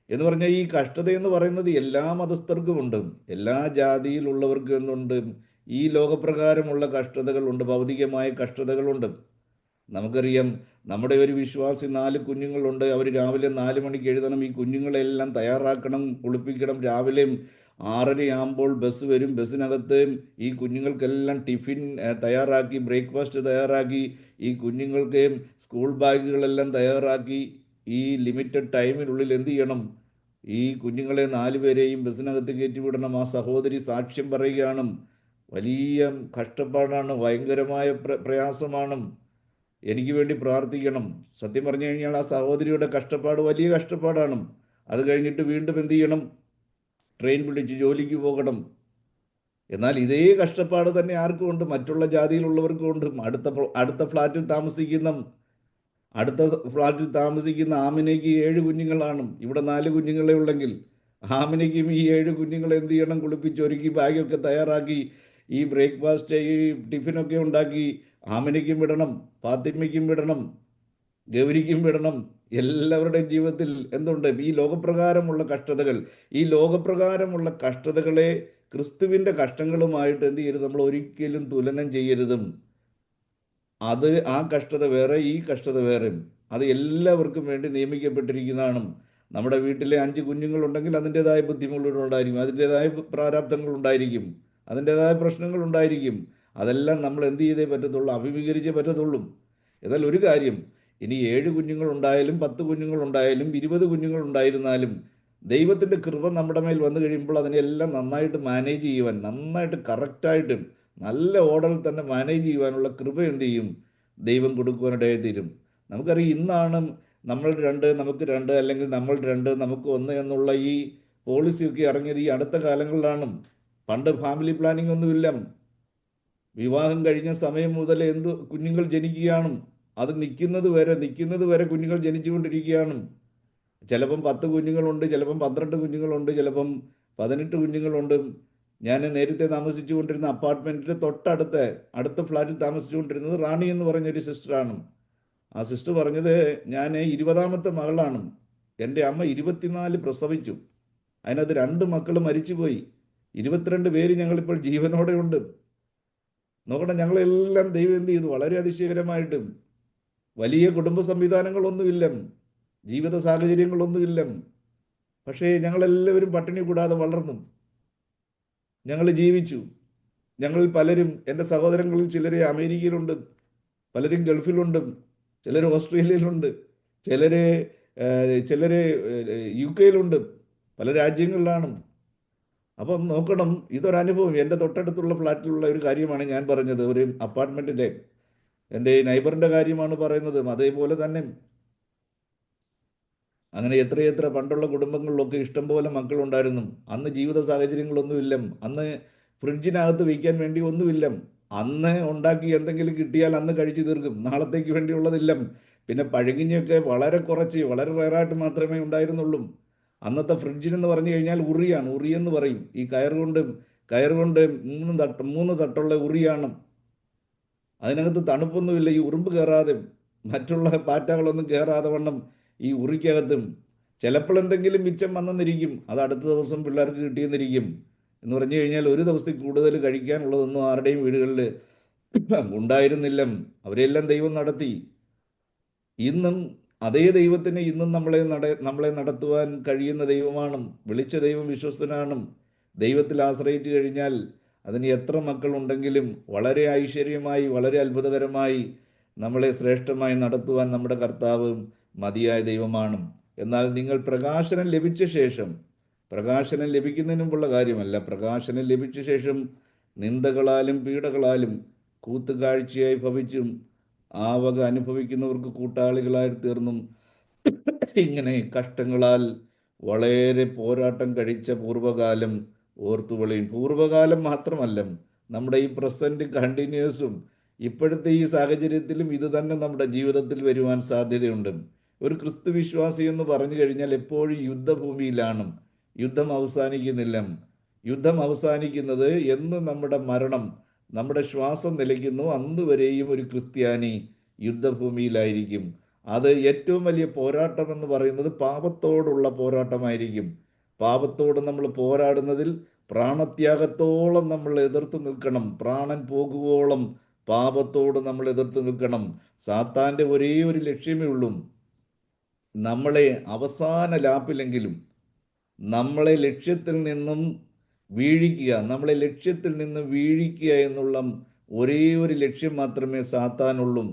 എന്ന് പറഞ്ഞാൽ ഈ കഷ്ടത എന്ന് പറയുന്നത് എല്ലാ മതസ്ഥർക്കുമുണ്ട്, എല്ലാ ജാതിയിലുള്ളവർക്കും എന്നുണ്ട്. ഈ ലോകപ്രകാരമുള്ള കഷ്ടതകളുണ്ട്, ഭൗതികമായ കഷ്ടതകളുണ്ട്. നമുക്കറിയാം, നമ്മുടെ ഒരു വിശ്വാസി 4 കുഞ്ഞുങ്ങളുണ്ട്. അവർ രാവിലെ 4 മണിക്ക് എഴുതണം. ഈ കുഞ്ഞുങ്ങളെല്ലാം തയ്യാറാക്കണം, കുളിപ്പിക്കണം. രാവിലെ 6:30 ബസ് വരും. ബസ്സിനകത്ത് ഈ കുഞ്ഞുങ്ങൾക്കെല്ലാം ടിഫിൻ തയ്യാറാക്കി, ബ്രേക്ക്ഫാസ്റ്റ് തയ്യാറാക്കി, ഈ കുഞ്ഞുങ്ങൾക്ക് സ്കൂൾ ബാഗുകളെല്ലാം തയ്യാറാക്കി ഈ ലിമിറ്റഡ് ടൈമിനുള്ളിൽ എന്ത് ചെയ്യണം? ഈ കുഞ്ഞുങ്ങളെ 4 പേരെയും ബസ്സിനകത്ത് കയറ്റിവിടണം. ആ സഹോദരി സാക്ഷ്യം പറയുകയാണ്. വലിയ കഷ്ടപ്പാടാണ്, ഭയങ്കരമായ പ്രയാസമാണ്. എനിക്ക് വേണ്ടി പ്രാർത്ഥിക്കണം. സത്യം പറഞ്ഞു കഴിഞ്ഞാൽ ആ സഹോദരിയുടെ കഷ്ടപ്പാട് വലിയ കഷ്ടപ്പാടാണ്. അത് കഴിഞ്ഞിട്ട് വീണ്ടും എന്ത് ചെയ്യണം? ട്രെയിൻ പിടിച്ച് ജോലിക്ക് പോകണം. എന്നാൽ ഇതേ കഷ്ടപ്പാട് തന്നെ ആർക്കും ഉണ്ട്? മറ്റുള്ള ജാതിയിലുള്ളവർക്കും ഉണ്ട്. അടുത്ത ഫ്ലാറ്റിൽ താമസിക്കുന്ന ആമിനയ്ക്ക് 7 കുഞ്ഞുങ്ങളാണ്. ഇവിടെ 4 കുഞ്ഞുങ്ങളെ ഉള്ളെങ്കിൽ ആമിനയ്ക്കും ഈ 7 കുഞ്ഞുങ്ങളെ എന്ത് ചെയ്യണം? കുളിപ്പിച്ചൊരുക്കി ബാഗൊക്കെ തയ്യാറാക്കി ഈ ബ്രേക്ക്ഫാസ്റ്റ്, ഈ ടിഫിനൊക്കെ ഉണ്ടാക്കി ആമിനയ്ക്കും വിടണം, ഫാത്തിമയ്ക്കും വിടണം, ഗൗരിക്കും വിടണം. എല്ലാവരുടെയും ജീവിതത്തിൽ എന്തുണ്ട്? ഈ ലോകപ്രകാരമുള്ള കഷ്ടതകളെ ക്രിസ്തുവിൻ്റെ കഷ്ടങ്ങളുമായിട്ട് എന്ത് ചെയ്യരുത്? നമ്മൾ ഒരിക്കലും തുലനം ചെയ്യരുതും. ആ കഷ്ടത വേറെ, ഈ കഷ്ടത വേറെ. അത് എല്ലാവർക്കും വേണ്ടി നിയമിക്കപ്പെട്ടിരിക്കുന്നതാണ്. നമ്മുടെ വീട്ടിലെ 5 കുഞ്ഞുങ്ങളുണ്ടെങ്കിൽ അതിൻ്റെതായ ബുദ്ധിമുട്ടുകളുണ്ടായിരിക്കും, അതിൻ്റെതായ പ്രാരാബ്ദങ്ങളുണ്ടായിരിക്കും, അതിൻ്റെതായ പ്രശ്നങ്ങളുണ്ടായിരിക്കും. അതെല്ലാം നമ്മൾ എന്ത് ചെയ്തേ പറ്റത്തുള്ളൂ? അഭിമുഖീകരിച്ചേ പറ്റത്തുള്ളൂ. എന്നാൽ ഒരു കാര്യം, ഇനി 7 കുഞ്ഞുങ്ങളുണ്ടായാലും 10 കുഞ്ഞുങ്ങളുണ്ടായാലും 20 കുഞ്ഞുങ്ങളുണ്ടായിരുന്നാലും ദൈവത്തിൻ്റെ കൃപ നമ്മുടെ മേൽ വന്നു കഴിയുമ്പോൾ അതിനെല്ലാം നന്നായിട്ട് മാനേജ് ചെയ്യുവാൻ, നന്നായിട്ട് കറക്റ്റായിട്ട് നല്ല ഓർഡറിൽ തന്നെ മാനേജ് ചെയ്യുവാനുള്ള കൃപ എന്ത് ചെയ്യും? ദൈവം കൊടുക്കുവാനിടയായി തീരും. നമുക്കറിയാം, ഇന്നാണ് നമ്മൾ 2 നമുക്ക് 2, അല്ലെങ്കിൽ നമ്മൾ 2 നമുക്ക് 1 എന്നുള്ള ഈ പോളിസിയൊക്കെ ഇറങ്ങിയത് ഈ അടുത്ത കാലങ്ങളിലാണ്. പണ്ട് ഫാമിലി പ്ലാനിംഗ് ഒന്നുമില്ല. വിവാഹം കഴിഞ്ഞ സമയം മുതൽ കുഞ്ഞുങ്ങൾ ജനിക്കുകയാണ്. അത് നിൽക്കുന്നത് വരെ കുഞ്ഞുങ്ങൾ ജനിച്ചുകൊണ്ടിരിക്കുകയാണ്. ചിലപ്പം 10 കുഞ്ഞുങ്ങളുണ്ട്, ചിലപ്പം 12 കുഞ്ഞുങ്ങളുണ്ട്, ചിലപ്പം 18 കുഞ്ഞുങ്ങളുണ്ട്. ഞാൻ നേരത്തെ താമസിച്ചുകൊണ്ടിരുന്ന അപ്പാർട്ട്മെൻറ്റിൻ്റെ അടുത്ത ഫ്ലാറ്റിൽ താമസിച്ചുകൊണ്ടിരുന്നത് റാണി എന്ന് പറഞ്ഞൊരു സിസ്റ്ററാണ്. ആ സിസ്റ്റർ പറഞ്ഞത്, ഞാൻ 20ാമത്തെ മകളാണ്. എൻ്റെ അമ്മ 24 പ്രസവിച്ചു. അതിനകത്ത് 2 മക്കൾ മരിച്ചുപോയി. 22 പേര് ഞങ്ങളിപ്പോൾ ജീവനോടെ ഉണ്ട്. നോക്കണം, ഞങ്ങളെല്ലാം ദൈവം എന്ത് ചെയ്തു? വളരെ അതിശയകരമായിട്ടും വലിയ കുടുംബ സംവിധാനങ്ങളൊന്നുമില്ല, ജീവിത സാഹചര്യങ്ങളൊന്നുമില്ല. പക്ഷേ ഞങ്ങളെല്ലാവരും പട്ടിണി കൂടാതെ വളർന്നു, ഞങ്ങൾ ജീവിച്ചു. ഞങ്ങളിൽ പലരും, എൻ്റെ സഹോദരങ്ങളിൽ ചിലർ അമേരിക്കയിലുണ്ട്, പലരും ഗൾഫിലുണ്ട്, ചിലർ ഓസ്ട്രേലിയയിലുണ്ട്, ചിലർ ചിലർ UK-യിലുണ്ട്, പല രാജ്യങ്ങളിലാണ്. അപ്പം നോക്കണം, ഇതൊരനുഭവം. എൻ്റെ തൊട്ടടുത്തുള്ള ഫ്ലാറ്റിലുള്ള ഒരു കാര്യമാണ് ഞാൻ പറഞ്ഞത്, ഒരു അപ്പാർട്ട്മെൻറ്റിലെ എൻ്റെ നൈബറിൻ്റെ കാര്യമാണ് പറയുന്നത്. അതേപോലെ തന്നെ അങ്ങനെ എത്രയെത്ര പണ്ടുള്ള കുടുംബങ്ങളിലൊക്കെ ഇഷ്ടംപോലെ മക്കളുണ്ടായിരുന്നു. അന്ന് ജീവിത സാഹചര്യങ്ങളൊന്നുമില്ല, അന്ന് ഫ്രിഡ്ജിനകത്ത് വയ്ക്കാൻ വേണ്ടി ഒന്നുമില്ല. അന്ന് ഉണ്ടാക്കി എന്തെങ്കിലും കിട്ടിയാൽ അന്ന് കഴിച്ചു തീർക്കും, നാളത്തേക്ക് വേണ്ടിയുള്ളതില്ല. പിന്നെ പഴകിഞ്ഞൊക്കെ വളരെ കുറച്ച്, വളരെ റയറായിട്ട് മാത്രമേ ഉണ്ടായിരുന്നുള്ളൂ. അന്നത്തെ ഫ്രിഡ്ജിനെന്ന് പറഞ്ഞു കഴിഞ്ഞാൽ ഉറിയെന്ന് പറയും. ഈ കയറുകൊണ്ട് 3 തട്ടുള്ള ഉറിയാണ്. അതിനകത്ത് തണുപ്പൊന്നുമില്ല, ഈ ഉറുമ്പ് കയറാതെ, മറ്റുള്ള പാറ്റകളൊന്നും കയറാതെ വണ്ണം ഈ ഉറിക്കകത്തും. ചിലപ്പോൾ എന്തെങ്കിലും മിച്ചം വന്നെന്നിരിക്കും, അത് അടുത്ത ദിവസം പിള്ളേർക്ക് കിട്ടിയെന്നിരിക്കും. എന്ന് പറഞ്ഞു കഴിഞ്ഞാൽ ഒരു ദിവസത്തിൽ കൂടുതൽ കഴിക്കാനുള്ളതൊന്നും ആരുടെയും വീടുകളിൽ ഉണ്ടായിരുന്നില്ല. അവരെല്ലാം ദൈവം നടത്തി. ഇന്നും അതേ ദൈവത്തിന് ഇന്നും നമ്മളെ നടത്തുവാൻ കഴിയുന്ന ദൈവമാണ്. വിളിച്ച ദൈവം വിശ്വസ്തനാണ്. ദൈവത്തിൽ ആശ്രയിച്ചു കഴിഞ്ഞാൽ അതിന് എത്ര മക്കളുണ്ടെങ്കിലും വളരെ ഐശ്വര്യമായി, വളരെ അത്ഭുതകരമായി നമ്മളെ ശ്രേഷ്ഠമായി നടത്തുവാൻ നമ്മുടെ കർത്താവ് മതിയായ ദൈവമാണ്. എന്നാൽ നിങ്ങൾ പ്രകാശനം ലഭിച്ച ശേഷം, പ്രകാശനം ലഭിക്കുന്നതിന് മുമ്പുള്ള കാര്യമല്ല, പ്രകാശനം ലഭിച്ച ശേഷം നിന്ദകളാലും പീഡകളാലും കൂത്തുകാഴ്ചയായി ഭവിച്ചും ആ വക അനുഭവിക്കുന്നവർക്ക് കൂട്ടാളികളായി തീർന്നും ഇങ്ങനെ കഷ്ടങ്ങളാൽ വളരെ പോരാട്ടം കഴിച്ച പൂർവ്വകാലം ഓർത്തുകൊള്ളുകയും, പൂർവ്വകാലം മാത്രമല്ല, നമ്മുടെ ഈ പ്രസൻറ്റ് കണ്ടിന്യൂസും ഇപ്പോഴത്തെ ഈ സാഹചര്യത്തിലും ഇത് തന്നെ നമ്മുടെ ജീവിതത്തിൽ വരുവാൻ സാധ്യതയുണ്ട്. ഒരു ക്രിസ്തു വിശ്വാസി എന്ന് പറഞ്ഞു കഴിഞ്ഞാൽ എപ്പോഴും യുദ്ധഭൂമിയിലാണ്. യുദ്ധം അവസാനിക്കുന്നില്ല. യുദ്ധം അവസാനിക്കുന്നത് എന്ന് നമ്മുടെ മരണം, നമ്മുടെ ശ്വാസം നിലയ്ക്കുന്നു, അന്ന് വരെയും ഒരു ക്രിസ്ത്യാനി യുദ്ധഭൂമിയിലായിരിക്കും. അത് ഏറ്റവും വലിയ പോരാട്ടം എന്ന് പറയുന്നത് പാപത്തോടുള്ള പോരാട്ടമായിരിക്കും. പാപത്തോട് നമ്മൾ പോരാടുന്നതിൽ പ്രാണത്യാഗത്തോളം നമ്മൾ എതിർത്ത് നിൽക്കണം. പ്രാണൻ പോകുവോളം പാപത്തോട് നമ്മൾ എതിർത്ത് നിൽക്കണം. സാത്താൻ്റെ ഒരേ ഒരു ലക്ഷ്യമേ ഉള്ളൂ, നമ്മളെ അവസാന ലാപ്പിലെങ്കിലും നമ്മളെ ലക്ഷ്യത്തിൽ നിന്നും വീഴിക്കുക എന്നുള്ള ഒരേ ഒരു ലക്ഷ്യം മാത്രമേ സാത്താനുള്ളൂ.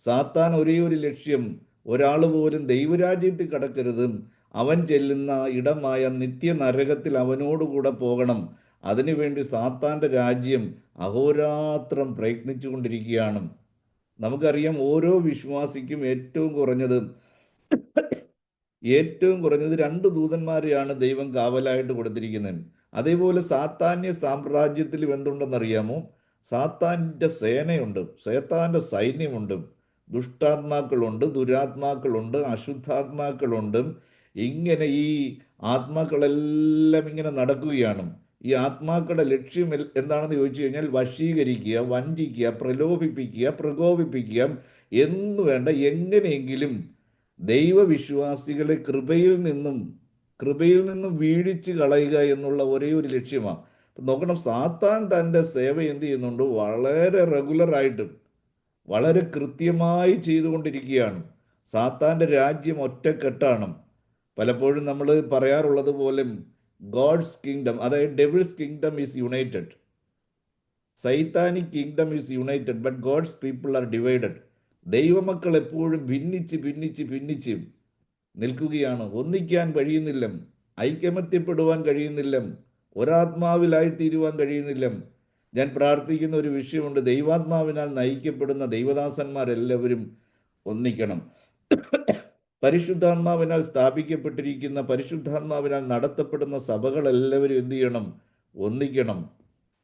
സാത്താൻ ഒരേ ഒരു ലക്ഷ്യം, ഒരാൾ പോലും ദൈവരാജ്യത്തിൽ കടക്കരുത്, അവൻ ചെല്ലുന്ന ഇടമായ നിത്യനരകത്തിൽ അവനോടുകൂടെ പോകണം. അതിനുവേണ്ടി സാത്താൻ്റെ രാജ്യം അഹോരാത്രം പ്രയത്നിച്ചു കൊണ്ടിരിക്കുകയാണ്. നമുക്കറിയാം, ഓരോ വിശ്വാസിക്കും ഏറ്റവും കുറഞ്ഞത് 2 ദൂതന്മാരെയാണ് ദൈവം കാവലായിട്ട് കൊടുത്തിരിക്കുന്നത്. അതേപോലെ സാത്താന്യ സാമ്രാജ്യത്തിൽ എന്തുണ്ടെന്നറിയാമോ? സാത്താൻ്റെ സേനയുണ്ട്, സാത്താൻ്റെ സൈന്യമുണ്ട്, ദുഷ്ടാത്മാക്കളുണ്ട്, ദുരാത്മാക്കളുണ്ട്, അശുദ്ധാത്മാക്കളുണ്ട്. ഇങ്ങനെ ഈ ആത്മാക്കളെല്ലാം ഇങ്ങനെ നടക്കുകയാണ്. ഈ ആത്മാക്കളുടെ ലക്ഷ്യം എന്താണെന്ന് ചോദിച്ചു കഴിഞ്ഞാൽ വശീകരിക്കുക, വഞ്ചിക്കുക, പ്രലോഭിപ്പിക്കുക, പ്രകോപിപ്പിക്കുക എന്ന് വേണ്ട, എങ്ങനെയെങ്കിലും ദൈവവിശ്വാസികളെ കൃപയിൽ നിന്നും വീഴിച്ച് കളയുക എന്നുള്ള ഒരേ ഒരു ലക്ഷ്യമാണ്. നോക്കണം, സാത്താൻ തൻ്റെ സേവ എന്ത് ചെയ്യുന്നുണ്ട്? വളരെ റെഗുലറായിട്ടും വളരെ കൃത്യമായി ചെയ്തുകൊണ്ടിരിക്കുകയാണ്. സാത്താൻ്റെ രാജ്യം ഒറ്റക്കെട്ടാണ്. പലപ്പോഴും നമ്മൾ പറയാറുള്ളത് പോലെ ഗോഡ്സ് കിങ്ഡം, അതായത് devil's kingdom is united, satanic kingdom is united, but God's people are divided. ദൈവമക്കൾ എപ്പോഴും ഭിന്നിച്ച് നിൽക്കുകയാണ്. ഒന്നിക്കാൻ കഴിയുന്നില്ല, ഐക്യമത്യപ്പെടുവാൻ കഴിയുന്നില്ല, ഒരാത്മാവിലായിത്തീരുവാൻ കഴിയുന്നില്ല. ഞാൻ പ്രാർത്ഥിക്കുന്ന ഒരു വിഷയമുണ്ട്, ദൈവാത്മാവിനാൽ നയിക്കപ്പെടുന്ന ദൈവദാസന്മാരെല്ലാവരും ഒന്നിക്കണം. പരിശുദ്ധാത്മാവിനാൽ സ്ഥാപിക്കപ്പെട്ടിരിക്കുന്ന, പരിശുദ്ധാത്മാവിനാൽ നടത്തപ്പെടുന്ന സഭകളെല്ലാവരും എന്ത് ചെയ്യണം? ഒന്നിക്കണം.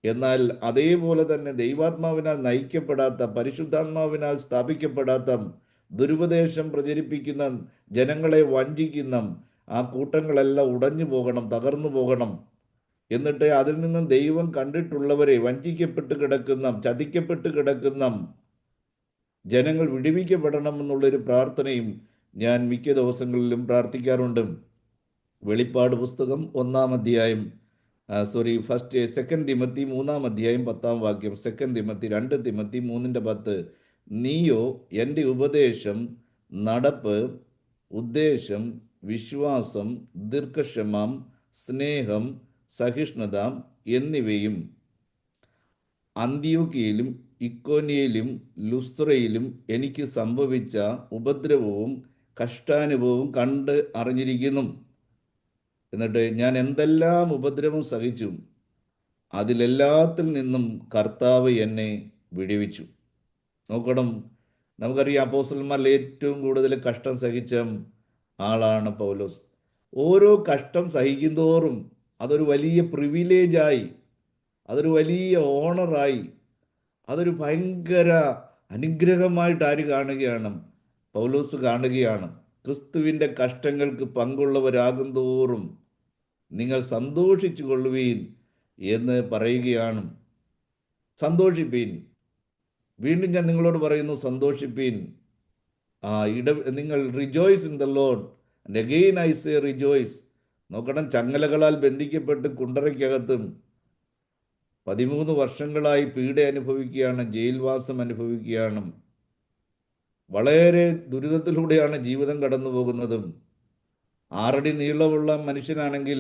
എന്നാൽ അതേപോലെ തന്നെ ദൈവാത്മാവിനാൽ നയിക്കപ്പെടാത്ത, പരിശുദ്ധാത്മാവിനാൽ സ്ഥാപിക്കപ്പെടാത്ത, ദുരുപദേശം പ്രചരിപ്പിക്കുന്ന, ജനങ്ങളെ വഞ്ചിക്കുന്ന ആ കൂട്ടങ്ങളെല്ലാം ഉടഞ്ഞു പോകണം, തകർന്നു പോകണം. എന്നിട്ട് അതിൽ നിന്നും ദൈവം കണ്ടിട്ടുള്ളവരെ, വഞ്ചിക്കപ്പെട്ട് കിടക്കുന്ന, ചതിക്കപ്പെട്ട് കിടക്കുന്ന ജനങ്ങൾ വിടുവിക്കപ്പെടണം എന്നുള്ളൊരു പ്രാർത്ഥനയും ഞാൻ മിക്ക ദിവസങ്ങളിലും പ്രാർത്ഥിക്കാറുണ്ട്. വെളിപ്പാട് പുസ്തകം 1-ാം അധ്യായം, സെക്കൻഡ് തിമത്തി 3-ാം അധ്യായം 10-ാം വാക്യം, സെക്കൻഡ് തിമത്തി 2 തിമത്തി 3:10, നീയോ എൻ്റെ ഉപദേശം, നടപ്പ്, ഉദ്ദേശം, വിശ്വാസം, ദീർഘക്ഷമം, സ്നേഹം, സഹിഷ്ണുത എന്നിവയും അന്ത്യോക്യയിലും ഇക്കോന്യയിലും ലുസ്ത്രയിലും എനിക്ക് സംഭവിച്ച ഉപദ്രവവും കഷ്ടാനുഭവവും കണ്ട് അറിഞ്ഞിരിക്കുന്നു. എന്നിട്ട് ഞാൻ എന്തെല്ലാം ഉപദ്രവം സഹിച്ചു, അതിലെല്ലാത്തിൽ നിന്നും കർത്താവ് എന്നെ വിടുവിച്ചു. നോക്കണം, നമുക്കറിയാം അപ്പോസ്തലന്മാരിൽ ഏറ്റവും കൂടുതൽ കഷ്ടം സഹിച്ച ആളാണ് പൗലോസ്. ഓരോ കഷ്ടം സഹിക്കുന്തോറും അതൊരു വലിയ പ്രിവിലേജായി, അതൊരു വലിയ ഓണറായി, അതൊരു ഭയങ്കര അനുഗ്രഹമായിട്ട് ആര് കാണുകയാണ്? പൗലോസ് കാണുകയാണ്. ക്രിസ്തുവിൻ്റെ കഷ്ടങ്ങൾക്ക് പങ്കുള്ളവരാകും തോറും നിങ്ങൾ സന്തോഷിച്ചു കൊള്ളുവീൻ എന്ന് പറയുകയാണ്. സന്തോഷിപ്പീൻ. വീണ്ടും ഞാൻ നിങ്ങളോട് പറയുന്നു, സന്തോഷിപ്പീൻ. നിങ്ങൾ rejoice in the Lord, and again I say rejoice. നോക്കണം, ചങ്ങലകളാൽ ബന്ധിക്കപ്പെട്ട് കുണ്ടറയ്ക്കകത്തും 13 വർഷങ്ങളായി പീഡ അനുഭവിക്കുകയാണ്, ജയിൽവാസം അനുഭവിക്കുകയാണ്. വളരെ ദുരിതത്തിലൂടെയാണ് ജീവിതം കടന്നു പോകുന്നതും. 6 അടി നീളമുള്ള മനുഷ്യനാണെങ്കിൽ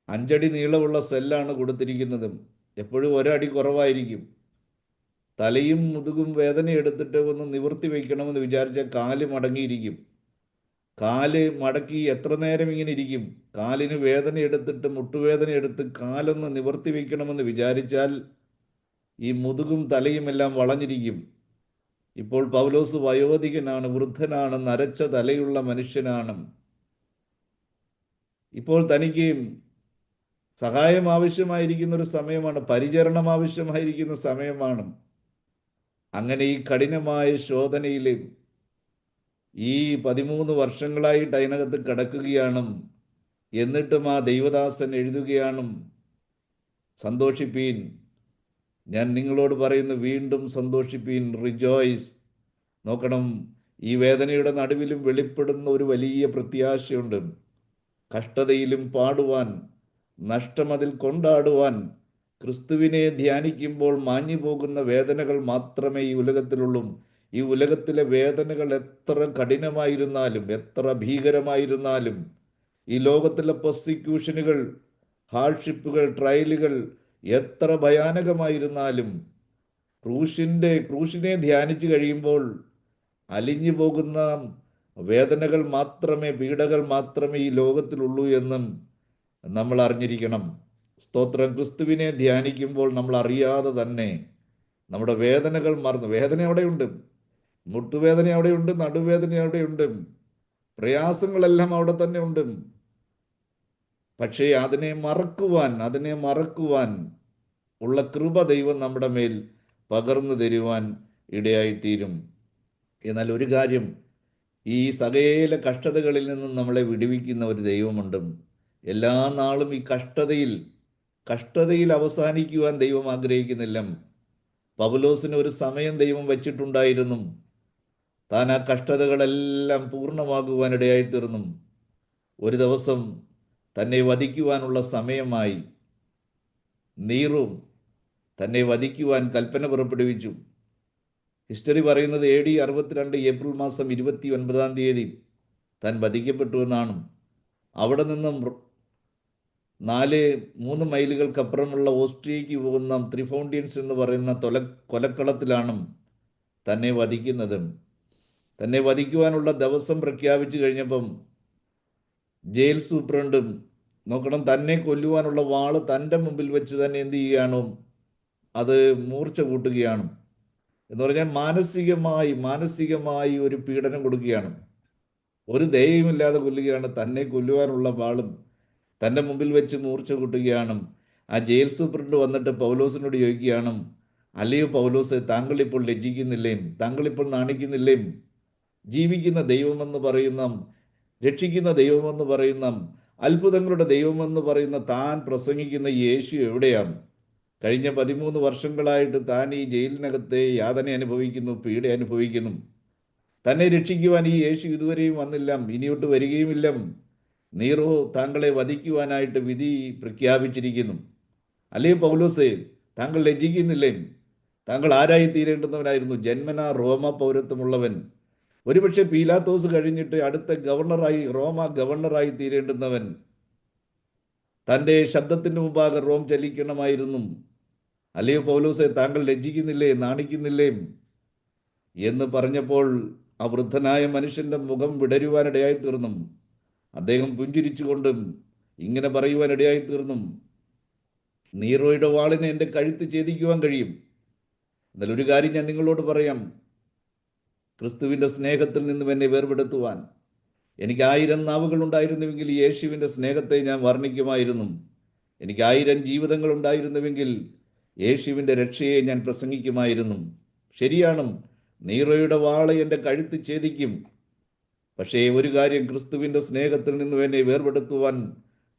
5 അടി നീളമുള്ള സെല്ലാണ് കൊടുത്തിരിക്കുന്നതും. എപ്പോഴും 1 അടി കുറവായിരിക്കും. തലയും മുതുകും വേദന എടുത്തിട്ട് ഒന്ന് നിവർത്തി വയ്ക്കണമെന്ന് വിചാരിച്ചാൽ കാല് മടങ്ങിയിരിക്കും. കാല് മടക്കി എത്ര നേരം ഇങ്ങനെ ഇരിക്കും? കാലിന് വേദന എടുത്തിട്ട്, മുട്ടുവേദന എടുത്ത് കാലൊന്ന് നിവർത്തി വയ്ക്കണമെന്ന് വിചാരിച്ചാൽ ഈ മുതുകും തലയും എല്ലാം വളഞ്ഞിരിക്കും. ഇപ്പോൾ പൗലോസ് വയോധികനാണ്, വൃദ്ധനാണ്, നരച്ച തലയുള്ള മനുഷ്യനാണ്. ഇപ്പോൾ തനിക്ക് സഹായം ആവശ്യമായിരിക്കുന്ന ഒരു സമയമാണ്, പരിചരണം ആവശ്യമായിരിക്കുന്ന സമയമാണ്. അങ്ങനെ ഈ കഠിനമായ ശോധനയിൽ ഈ 13 വർഷങ്ങളായിട്ട് അതിനകത്ത് കിടക്കുകയാണ്. എന്നിട്ടും ആ ദൈവദാസൻ എഴുതുകയാണ്, സന്തോഷിപ്പീൻ. ഞാൻ നിങ്ങളോട് പറയുന്നു, വീണ്ടും സന്തോഷിപ്പീൻ, റിജോയ്സ്. നോക്കണം, ഈ വേദനയുടെ നടുവിലും വെളിപ്പെടുന്ന ഒരു വലിയ പ്രത്യാശയുണ്ട്. കഷ്ടതയിലും പാടുവാൻ, നഷ്ടമതിൽ കൊണ്ടാടുവാൻ, ക്രിസ്തുവിനെ ധ്യാനിക്കുമ്പോൾ മാഞ്ഞു പോകുന്ന വേദനകൾ മാത്രമേ ഈ ഉലകത്തിലുള്ളൂ. ഈ ഉലകത്തിലെ വേദനകൾ എത്ര കഠിനമായിരുന്നാലും, എത്ര ഭീകരമായിരുന്നാലും, ഈ ലോകത്തിലെ പെർസിക്യൂഷനുകൾ, ഹാർഡ്ഷിപ്പുകൾ, ട്രയലുകൾ എത്ര ഭയാനകമായിരുന്നാലും, ക്രൂശിനെ ധ്യാനിച്ചു കഴിയുമ്പോൾ അലിഞ്ഞു പോകുന്ന വേദനകൾ മാത്രമേ, പീഡകൾ മാത്രമേ ഈ ലോകത്തിലുള്ളൂ എന്നും നമ്മൾ അറിഞ്ഞിരിക്കണം. സ്തോത്രം. ക്രിസ്തുവിനെ ധ്യാനിക്കുമ്പോൾ നമ്മൾ അറിയാതെ തന്നെ നമ്മുടെ വേദനകൾ മറന്നു. വേദന അവിടെയുണ്ട്, മുട്ടുവേദന അവിടെയുണ്ട്, നടുവേദന അവിടെയുണ്ട്, പ്രയാസങ്ങളെല്ലാം അവിടെ തന്നെ ഉണ്ട്. പക്ഷേ അതിനെ മറക്കുവാൻ ഉള്ള കൃപ ദൈവം നമ്മുടെ മേൽ പകർന്നു തരുവാൻ ഇടയായിത്തീരും. എന്നാൽ ഒരു കാര്യം, ഈ സകല കഷ്ടതകളിൽ നിന്നും നമ്മളെ വിടുവിക്കുന്ന ഒരു ദൈവമുണ്ട്. എല്ലാ നാളും ഈ കഷ്ടതയിൽ അവസാനിക്കുവാൻ ദൈവം ആഗ്രഹിക്കുന്നില്ല. പൗലോസിന് ഒരു സമയം ദൈവം വച്ചിട്ടുണ്ടായിരുന്നു. താൻ ആ കഷ്ടതകളെല്ലാം പൂർണ്ണമാകുവാനിടയായിത്തീർന്നു. ഒരു ദിവസം തന്നെ വധിക്കുവാനുള്ള സമയമായി. നീറും തന്നെ വധിക്കുവാൻ കൽപ്പന പുറപ്പെടുവിച്ചു. ഹിസ്റ്ററി പറയുന്നത് AD 62 ഏപ്രിൽ മാസം 29-ാം തീയതി താൻ വധിക്കപ്പെട്ടു എന്നാണ്. അവിടെ നിന്നും 3 മൈലുകൾക്കപ്പുറമുള്ള ഓസ്ട്രിയയ്ക്ക് പോകുന്ന ത്രിഫൗണ്ടിയൻസ് എന്ന് പറയുന്ന കൊലക്കളത്തിലാണ് തന്നെ വധിക്കുന്നത്. തന്നെ വധിക്കുവാനുള്ള ദിവസം പ്രഖ്യാപിച്ചു കഴിഞ്ഞപ്പം ജയിൽ സൂപ്രണ്ടും, നോക്കണം, തന്നെ കൊല്ലുവാനുള്ള വാള് തൻ്റെ മുമ്പിൽ വെച്ച് തന്നെ എന്ത് ചെയ്യുകയാണോ, അത് മൂർച്ച കൂട്ടുകയാണ്. എന്ന് പറഞ്ഞാൽ മാനസികമായി ഒരു പീഡനം കൊടുക്കുകയാണ്. ഒരു ദയയുമില്ലാതെ കൊല്ലുകയാണ്. തന്നെ കൊല്ലുവാനുള്ള വാളും തൻ്റെ മുമ്പിൽ വെച്ച് മൂർച്ച കൂട്ടുകയാണ്. ആ ജയിൽ സൂപ്രണ്ട് വന്നിട്ട് പൗലോസിനോട് ചോദിക്കുകയാണ്, അല്ലയോ പൗലോസ്, താങ്കൾ ഇപ്പോൾ ലജ്ജിക്കുന്നില്ലേ? താങ്കൾ ഇപ്പോൾ നാണിക്കുന്നില്ലേ? ജീവിക്കുന്ന ദൈവമെന്ന് പറയുന്ന, രക്ഷിക്കുന്ന ദൈവമെന്ന് പറയുന്ന, അത്ഭുതങ്ങളുടെ ദൈവമെന്ന് പറയുന്ന താൻ പ്രസംഗിക്കുന്ന യേശു എവിടെയാണ്? കഴിഞ്ഞ 13 വർഷങ്ങളായിട്ട് താൻ ഈ ജയിലിനകത്തെ യാതന അനുഭവിക്കുന്നു, പീഡ അനുഭവിക്കുന്നു. തന്നെ രക്ഷിക്കുവാൻ ഈ യേശു ഇതുവരെയും വന്നില്ല, ഇനിയോട്ട് വരികയുമില്ല. നീറോ താങ്കളെ വധിക്കുവാനായിട്ട് വിധി പ്രഖ്യാപിച്ചിരിക്കുന്നു. അല്ലേ പൗലോസേ, താങ്കൾ ലജ്ജിക്കുന്നില്ലേ? താങ്കൾ ആരായി തീരേണ്ടുന്നവനായിരുന്നു? ജന്മനാ റോമ പൗരത്വമുള്ളവൻ. ഒരുപക്ഷെ പീലാത്തോസ് കഴിഞ്ഞിട്ട് അടുത്ത ഗവർണറായി, റോമ ഗവർണറായി തീരേണ്ടുന്നവൻ. തൻ്റെ ശബ്ദത്തിന് മുമ്പാകെ റോം ചലിക്കണമായിരുന്നു. അല്ലയോ പൗലോസേ, താങ്കൾ ലജ്ജിക്കുന്നില്ലേ, നാണിക്കുന്നില്ലേ എന്ന് പറഞ്ഞപ്പോൾ ആ വൃദ്ധനായ മനുഷ്യന്റെ മുഖം വിടരുവാനിടയായി തീർന്നു. അദ്ദേഹം പുഞ്ചിരിച്ചുകൊണ്ടും ഇങ്ങനെ പറയുവാനിടയായി തീർന്നു, നീറോയുടെ വാളിനെ എൻ്റെ കഴുത്ത് ഛേദിക്കുവാൻ കഴിയും. എന്നാൽ ഒരു കാര്യം ഞാൻ നിങ്ങളോട് പറയാം, ക്രിസ്തുവിൻ്റെ സ്നേഹത്തിൽ നിന്നും എന്നെ വേർപെടുത്തുവാൻ എനിക്ക് 1000 നാവുകൾ ഉണ്ടായിരുന്നുവെങ്കിൽ യേശുവിൻ്റെ സ്നേഹത്തെ ഞാൻ വർണ്ണിക്കുമായിരുന്നു. എനിക്ക് 1000 ജീവിതങ്ങൾ ഉണ്ടായിരുന്നുവെങ്കിൽ യേശുവിൻ്റെ രക്ഷയെ ഞാൻ പ്രസംഗിക്കുമായിരുന്നു. ശരിയാണ്, നീറോയുടെ വാള് എൻ്റെ കഴുത്ത് ഛേദിക്കും. പക്ഷേ ഒരു കാര്യം, ക്രിസ്തുവിൻ്റെ സ്നേഹത്തിൽ നിന്നും എന്നെ വേർപെടുത്തുവാൻ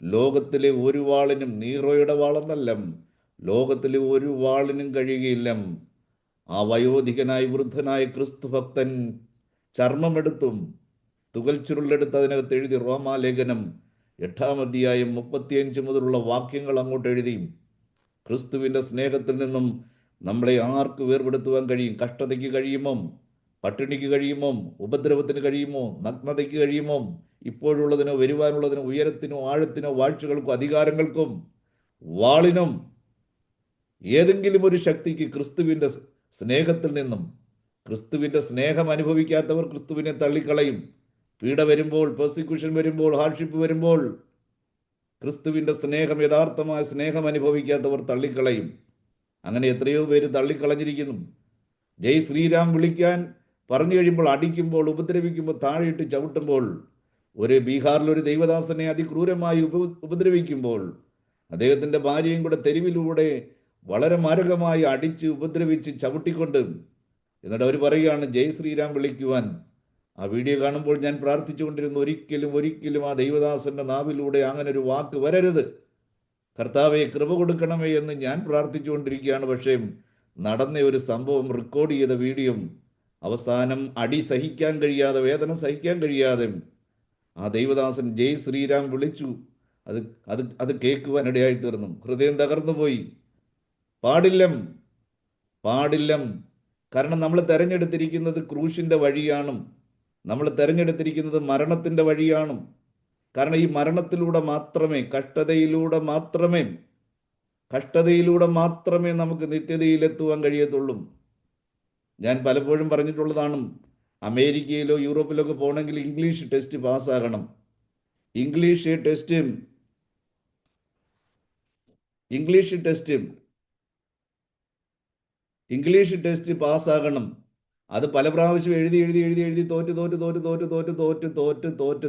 ലോകത്തിലെ ഒരു വാളിനും, നീറോയുടെ വാളെന്നല്ല, ലോകത്തിലെ ഒരു വാളിനും കഴിയുകയില്ല. ആ വയോധികനായ വൃദ്ധനായ ക്രിസ്തു ഭക്തൻ ചർമ്മമെടുത്തും തുകൽ ചുരുളെടുത്ത് അതിനകത്ത് എഴുതി റോമാലേഖനം 8-ാം അധ്യായം 35 മുതലുള്ള വാക്യങ്ങൾ അങ്ങോട്ട് എഴുതി. ക്രിസ്തുവിൻ്റെ സ്നേഹത്തിൽ നിന്നും നമ്മളെ ആർക്ക് വേർപെടുത്തുവാൻ കഴിയും? കഷ്ടതയ്ക്ക് കഴിയുമോ? പട്ടിണിക്ക് കഴിയുമോ? ഉപദ്രവത്തിന് കഴിയുമോ? നഗ്നതയ്ക്ക് കഴിയുമോ? ഇപ്പോഴുള്ളതിനോ വരുവാനുള്ളതിനോ, ഉയരത്തിനോ ആഴത്തിനോ, വാഴ്ചകൾക്കോ അധികാരങ്ങൾക്കും വാളിനും ഏതെങ്കിലും ഒരു ശക്തിക്ക് ക്രിസ്തുവിൻ്റെ സ്നേഹത്തിൽ നിന്നും, ക്രിസ്തുവിൻ്റെ സ്നേഹം അനുഭവിക്കാത്തവർ ക്രിസ്തുവിനെ തള്ളിക്കളയും. പീഡ വരുമ്പോൾ, പെർസിക്യൂഷൻ വരുമ്പോൾ, ഹാർഡ്ഷിപ്പ് വരുമ്പോൾ ക്രിസ്തുവിൻ്റെ സ്നേഹം, യഥാർത്ഥമായ സ്നേഹം അനുഭവിക്കാത്തവർ തള്ളിക്കളയും. അങ്ങനെ എത്രയോ പേര് തള്ളിക്കളഞ്ഞിരിക്കുന്നു. ജയ് ശ്രീരാം വിളിക്കാൻ പറഞ്ഞു കഴിയുമ്പോൾ, അടിക്കുമ്പോൾ, ഉപദ്രവിക്കുമ്പോൾ, താഴെയിട്ട് ചവിട്ടുമ്പോൾ, ഒരു ബീഹാറിലൊരു ദൈവദാസനെ അതിക്രൂരമായി ഉപദ്രവിക്കുമ്പോൾ അദ്ദേഹത്തിൻ്റെ ഭാര്യയും കൂടെ തെരുവിലൂടെ വളരെ മാരകമായി അടിച്ച് ഉപദ്രവിച്ച് ചവിട്ടിക്കൊണ്ട്, എന്നിട്ട് അവർ പറയുകയാണ് ജയ് ശ്രീരാം വിളിക്കുവാൻ. ആ വീഡിയോ കാണുമ്പോൾ ഞാൻ പ്രാർത്ഥിച്ചുകൊണ്ടിരുന്നു, ഒരിക്കലും ആ ദൈവദാസന്റെ നാവിലൂടെ അങ്ങനെ ഒരു വാക്ക് വരരുത്, കർത്താവെ കൃപ കൊടുക്കണമേ എന്ന് ഞാൻ പ്രാർത്ഥിച്ചുകൊണ്ടിരിക്കുകയാണ്. പക്ഷേ നടന്ന ഒരു സംഭവം, റെക്കോർഡ് ചെയ്ത വീഡിയോ, അവസാനം അടി സഹിക്കാൻ കഴിയാതെ, വേദന സഹിക്കാൻ കഴിയാതെ ആ ദൈവദാസൻ ജയ് ശ്രീരാം വിളിച്ചു. അത് അത് അത് കേൾക്കുവാനിടയായി തീർന്നു. ഹൃദയം തകർന്നു പോയി. പാടില്ല, പാടില്ല. കാരണം നമ്മൾ തെരഞ്ഞെടുത്തിരിക്കുന്നത് ക്രൂശിൻ്റെ വഴിയാണ്. നമ്മൾ തെരഞ്ഞെടുത്തിരിക്കുന്നത് മരണത്തിൻ്റെ വഴിയാണ്. കാരണം ഈ മരണത്തിലൂടെ മാത്രമേ, കഷ്ടതയിലൂടെ മാത്രമേ നമുക്ക് നിത്യതയിലെത്തുവാൻ കഴിയത്തുള്ളൂ. ഞാൻ പലപ്പോഴും പറഞ്ഞിട്ടുള്ളതാണ്, അമേരിക്കയിലോ യൂറോപ്പിലൊക്കെ പോകണമെങ്കിൽ ഇംഗ്ലീഷ് ടെസ്റ്റ് പാസ്സാകണം. ഇംഗ്ലീഷ് ടെസ്റ്റ് പാസ്സാകണം. അത് പല പ്രാവശ്യം എഴുതി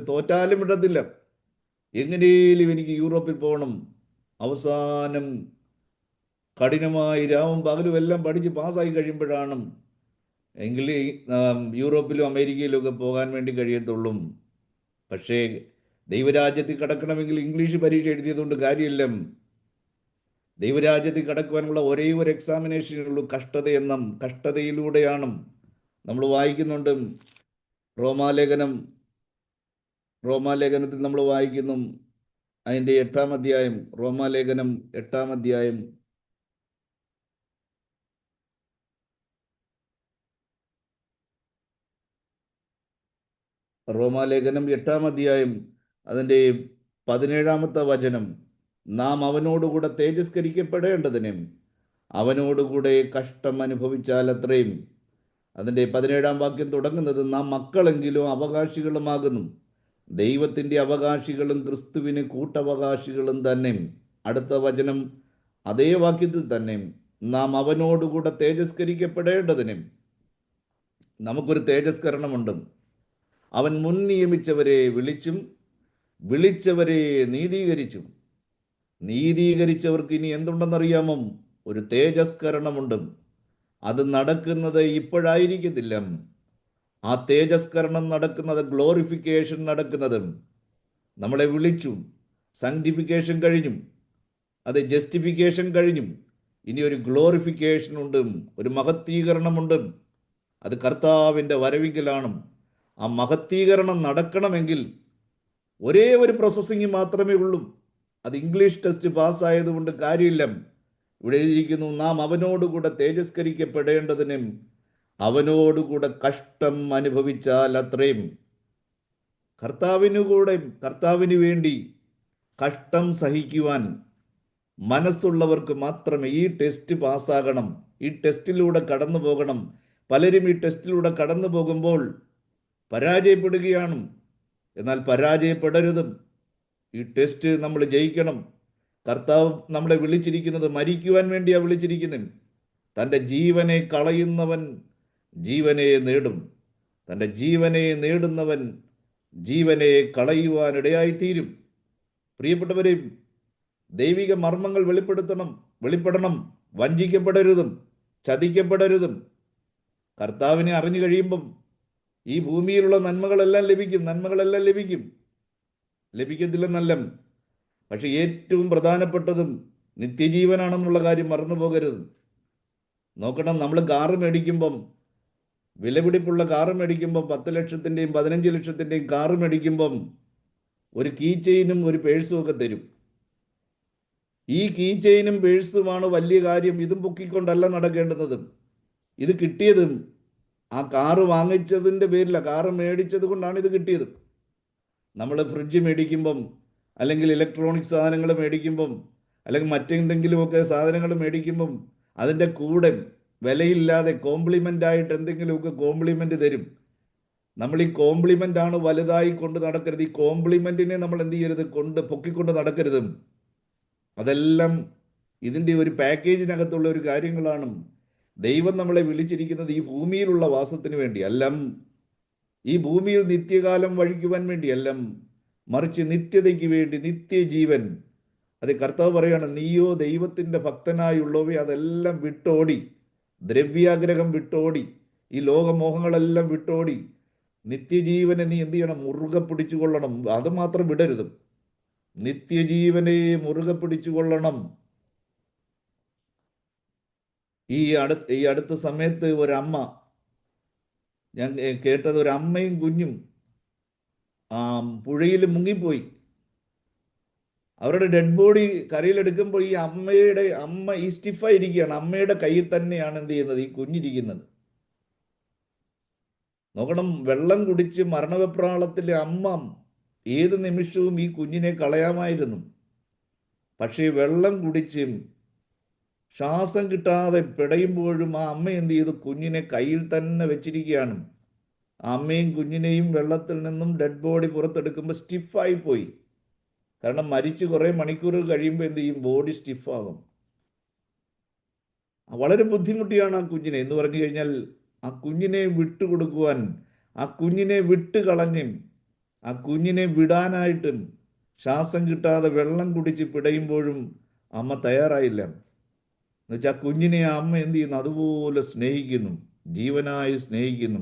തോറ്റാലും വിടത്തില്ല. എങ്ങനെയും എനിക്ക് യൂറോപ്പിൽ പോകണം. അവസാനം കഠിനമായി രാവും പകലും എല്ലാം പഠിച്ച് പാസ്സായി കഴിയുമ്പോഴാണ് യൂറോപ്പിലും അമേരിക്കയിലും ഒക്കെ പോകാൻ വേണ്ടി കഴിയത്തുള്ളൂ. പക്ഷേ ദൈവരാജ്യത്തിൽ കടക്കണമെങ്കിൽ ഇംഗ്ലീഷ് പരീക്ഷ എഴുതിയതുകൊണ്ട് കാര്യമില്ല. ദൈവരാജ്യത്തിൽ കടക്കുവാനുള്ള ഒരേ ഒരു എക്സാമിനേഷനുള്ളൂ, കഷ്ടതയിലൂടെയാണ്. നമ്മൾ വായിക്കുന്നുണ്ട് റോമാലേഖനത്തിൽ നമ്മൾ വായിക്കുന്നു, അതിൻ്റെ 8-ാം അധ്യായം, റോമാലേഖനം 8-ാം അധ്യായം റോമാലേഖനം 8-ാം അധ്യായം അതിൻ്റെ 17-ാമത്തെ വചനം, നാം അവനോടുകൂടെ തേജസ്കരിക്കപ്പെടേണ്ടതിന് അവനോടുകൂടെ കഷ്ടം അനുഭവിച്ചാൽ അത്രയും. അതിൻ്റെ 17-ാം വാക്യം തുടങ്ങുന്നത്, നാം മക്കളെങ്കിലും അവകാശികളുമാകുന്നു, ദൈവത്തിൻ്റെ അവകാശികളും ക്രിസ്തുവിന് കൂട്ടവകാശികളും തന്നെ. അടുത്ത വചനം അതേ വാക്യത്തിൽ തന്നെ, നാം അവനോടുകൂടെ തേജസ്കരിക്കപ്പെടേണ്ടതിന്. നമുക്കൊരു തേജസ്കരണമുണ്ട്. അവൻ മുൻ നിയമിച്ചവരെ വിളിച്ചും വിളിച്ചവരെ നീതീകരിച്ചും നീതീകരിച്ചവർക്ക് ഇനി എന്തുണ്ടെന്നറിയാമോ? ഒരു തേജസ്കരണമുണ്ട്. അത് നടക്കുന്നത് ഇപ്പോഴായിരിക്കത്തില്ല. ആ തേജസ്കരണം നടക്കുന്നത്, ഗ്ലോറിഫിക്കേഷൻ നടക്കുന്നത്, നമ്മളെ വിളിച്ചു, സാങ്ക്ടിഫിക്കേഷൻ കഴിഞ്ഞു, അത് ജസ്റ്റിഫിക്കേഷൻ കഴിഞ്ഞു. ഇനി ഒരു ഗ്ലോറിഫിക്കേഷൻ ഉണ്ട്, ഒരു മഹത്വീകരണമുണ്ട്. അത് കർത്താവിൻ്റെ വരവിങ്കലാണ്. ആ മഹത്വീകരണം നടക്കണമെങ്കിൽ ഒരേ ഒരു പ്രോസസ്സിങ് മാത്രമേ ഉള്ളൂ. അത് ഇംഗ്ലീഷ് ടെസ്റ്റ് പാസ്സായതുകൊണ്ട് കാര്യമില്ല. ഇവിടെ എഴുതിയിരിക്കുന്നു, നാം അവനോടുകൂടെ തേജസ്കരിക്കപ്പെടേണ്ടതിനും അവനോടുകൂടെ കഷ്ടം അനുഭവിച്ചാൽ അത്രയും. കർത്താവിന് വേണ്ടി കഷ്ടം സഹിക്കുവാൻ മനസ്സുള്ളവർക്ക് മാത്രമേ ഈ ടെസ്റ്റ് പാസ്സാകണം, ഈ ടെസ്റ്റിലൂടെ കടന്നു പോകണം. പലരും ഈ ടെസ്റ്റിലൂടെ കടന്നു പോകുമ്പോൾ പരാജയപ്പെടുകയാണ്. എന്നാൽ പരാജയപ്പെടരുതും. ഈ ടെസ്റ്റ് നമ്മൾ ജയിക്കണം. കർത്താവ് നമ്മളെ വിളിച്ചിരിക്കുന്നത് മരിക്കുവാൻ വേണ്ടിയാണ് വിളിച്ചിരിക്കുന്നത്. തൻ്റെ ജീവനെ കളയുന്നവൻ ജീവനെ നേടും. തൻ്റെ ജീവനെ നേടുന്നവൻ ജീവനെ കളയുവാനിടയായിത്തീരും. പ്രിയപ്പെട്ടവരെയും, ദൈവിക മർമ്മങ്ങൾ വെളിപ്പെടണം. വഞ്ചിക്കപ്പെടരുതും, ചതിക്കപ്പെടരുതും. കർത്താവിനെ അറിഞ്ഞു കഴിയുമ്പം ഈ ഭൂമിയിലുള്ള നന്മകളെല്ലാം ലഭിക്കും. ലഭിക്കത്തില്ലെന്നല്ല, പക്ഷെ ഏറ്റവും പ്രധാനപ്പെട്ടതും നിത്യജീവനാണെന്നുള്ള കാര്യം മറന്നു പോകരുത്. നോക്കണം, നമ്മൾ കാറ് മേടിക്കുമ്പം, വിലപിടിപ്പുള്ള കാറ് മേടിക്കുമ്പം, 10 ലക്ഷത്തിൻ്റെയും 15 ലക്ഷത്തിൻ്റെയും കാറ് മേടിക്കുമ്പം ഒരു കീ ചെയിനും ഒരു പേഴ്സും ഒക്കെ തരും. ഈ കീ ചെയിനും പേഴ്സുമാണ് വലിയ കാര്യം. ഇതും പൊക്കിക്കൊണ്ടല്ല നടക്കേണ്ടുന്നത്. ഇത് കിട്ടിയതും ആ കാറ് വാങ്ങിച്ചതിൻ്റെ പേരിലാണ്, കാറ് മേടിച്ചത് കൊണ്ടാണ് ഇത് കിട്ടിയത്. നമ്മൾ ഫ്രിഡ്ജ് മേടിക്കുമ്പം, അല്ലെങ്കിൽ ഇലക്ട്രോണിക് സാധനങ്ങൾ മേടിക്കുമ്പം, അല്ലെങ്കിൽ മറ്റെന്തെങ്കിലുമൊക്കെ സാധനങ്ങൾ മേടിക്കുമ്പം അതിൻ്റെ കൂടെ വിലയില്ലാതെ കോംപ്ലിമെൻ്റ് ആയിട്ട് എന്തെങ്കിലുമൊക്കെ കോംപ്ലിമെൻ്റ് തരും. നമ്മൾ ഈ കോംപ്ലിമെൻ്റ് ആണ് വലുതായി കൊണ്ട് നടക്കരുത്. ഈ കോംപ്ലിമെൻറ്റിനെ നമ്മൾ എന്ത് ചെയ്യരുത്, പൊക്കിക്കൊണ്ട് നടക്കരുത്. അതെല്ലാം ഇതിൻ്റെ ഒരു പാക്കേജിനകത്തുള്ള ഒരു കാര്യങ്ങളാണ്. ദൈവം നമ്മളെ വിളിച്ചിരിക്കുന്നത് ഈ ഭൂമിയിലുള്ള വാസത്തിന് വേണ്ടിയല്ല, ഈ ഭൂമിയിൽ നിത്യകാലം വഴിക്കുവാൻ വേണ്ടിയല്ല, മറിച്ച് നിത്യതയ്ക്ക് വേണ്ടി, നിത്യജീവൻ. അത് കർത്താവ് പറയാണ്, നീയോ ദൈവത്തിൻ്റെ ഭക്തനായുള്ളവയെ അതെല്ലാം വിട്ടോടി, ദ്രവ്യാഗ്രഹം വിട്ടോടി, ഈ ലോകമോഹങ്ങളെല്ലാം വിട്ടോടി നിത്യജീവനെ നീ എന്ത് ചെയ്യണം? മുറുകെ പിടിച്ചുകൊള്ളണം. അത് മാത്രം വിടരുത്, നിത്യജീവനെ മുറുകെ പിടിച്ചുകൊള്ളണം. ഈ അടുത്ത സമയത്ത് ഒരമ്മ, ഞാൻ കേട്ടത്, ഒരമ്മയും കുഞ്ഞും പുഴയിൽ മുങ്ങിപ്പോയി. അവരുടെ ഡെഡ് ബോഡി കരയിലെടുക്കുമ്പോൾ ഈ അമ്മ ഈ സ്റ്റിഫായിരിക്കുകയാണ്. അമ്മയുടെ കയ്യിൽ തന്നെയാണ് എന്ത് ചെയ്യുന്നത്, ഈ കുഞ്ഞിരിക്കുന്നത്. നോക്കണം, വെള്ളം കുടിച്ച് മരണവെപ്രാളത്തിലെ അമ്മ ഏത് നിമിഷവും ഈ കുഞ്ഞിനെ കളയാമായിരുന്നു. പക്ഷേ വെള്ളം കുടിച്ച് ശ്വാസം കിട്ടാതെ പിടയുമ്പോഴും ആ അമ്മ എന്ത് ചെയ്തു? കുഞ്ഞിനെ കയ്യിൽ തന്നെ വെച്ചിരിക്കുകയാണ്. അമ്മയും കുഞ്ഞിനെയും വെള്ളത്തിൽ നിന്നും ഡെഡ് ബോഡി പുറത്തെടുക്കുമ്പോൾ സ്റ്റിഫായി പോയി. കാരണം മരിച്ച് കുറേ മണിക്കൂറുകൾ കഴിയുമ്പോൾ എന്ത് ചെയ്യും? ബോഡി സ്റ്റിഫാകും. വളരെ ബുദ്ധിമുട്ടിയാണ് ആ കുഞ്ഞിനെ. എന്ന് പറഞ്ഞു കഴിഞ്ഞാൽ ആ കുഞ്ഞിനെ വിട്ടുകൊടുക്കുവാൻ, ആ കുഞ്ഞിനെ വിട്ടുകളഞ്ഞും, ആ കുഞ്ഞിനെ വിടാനായിട്ടും ശ്വാസം കിട്ടാതെ വെള്ളം കുടിച്ച് പിടയുമ്പോഴും അമ്മ തയ്യാറായില്ല. എന്നുവെച്ചാൽ ആ കുഞ്ഞിനെ ആ അമ്മ എന്ത് ചെയ്യുന്നു? അതുപോലെ സ്നേഹിക്കുന്നു, ജീവനായി സ്നേഹിക്കുന്നു.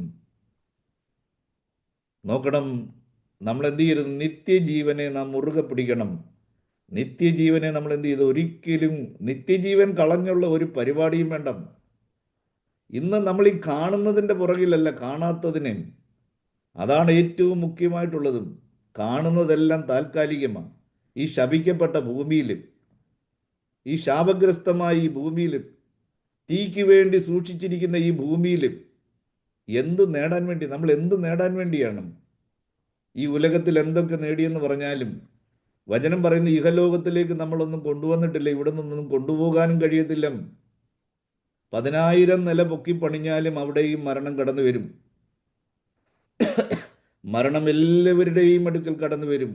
നോക്കണം, നമ്മൾ എന്ത് ചെയ്യരുത്? നിത്യജീവനെ നാം മുറുകെ പിടിക്കണം. നിത്യജീവനെ നമ്മൾ എന്ത് ചെയ്തു? ഒരിക്കലും നിത്യജീവൻ കളഞ്ഞുള്ള ഒരു പരിപാടിയും വേണ്ട. ഇന്ന് നമ്മൾ ഈ കാണുന്നതിൻ്റെ പുറകിലല്ല, കാണാത്തതിനെ. അതാണ് ഏറ്റവും മുഖ്യമായിട്ടുള്ളതും. കാണുന്നതെല്ലാം താൽക്കാലികമാണ്. ഈ ശപിക്കപ്പെട്ട ഭൂമിയിൽ, ഈ ശാപഗ്രസ്തമായ ഈ ഭൂമിയിൽ, തീക്ക് വേണ്ടി സൂക്ഷിച്ചിരിക്കുന്ന ഈ ഭൂമിയിൽ എന്ത് നേടാൻ വേണ്ടി? നമ്മൾ എന്ത് നേടാൻ വേണ്ടിയാണ്? ഈ ഉലകത്തിൽ എന്തൊക്കെ നേടിയെന്ന് പറഞ്ഞാലും വചനം പറയുന്ന ഇഹലോകത്തിലേക്ക് നമ്മളൊന്നും കൊണ്ടുവന്നിട്ടില്ല. ഇവിടെ നിന്നൊന്നും കൊണ്ടുപോകാനും കഴിയത്തില്ല. 10,000 നില പൊക്കി പണിഞ്ഞാലും അവിടെയും മരണം കടന്നു വരും. മരണം എല്ലാവരുടെയും അടുക്കൽ കടന്നു വരും.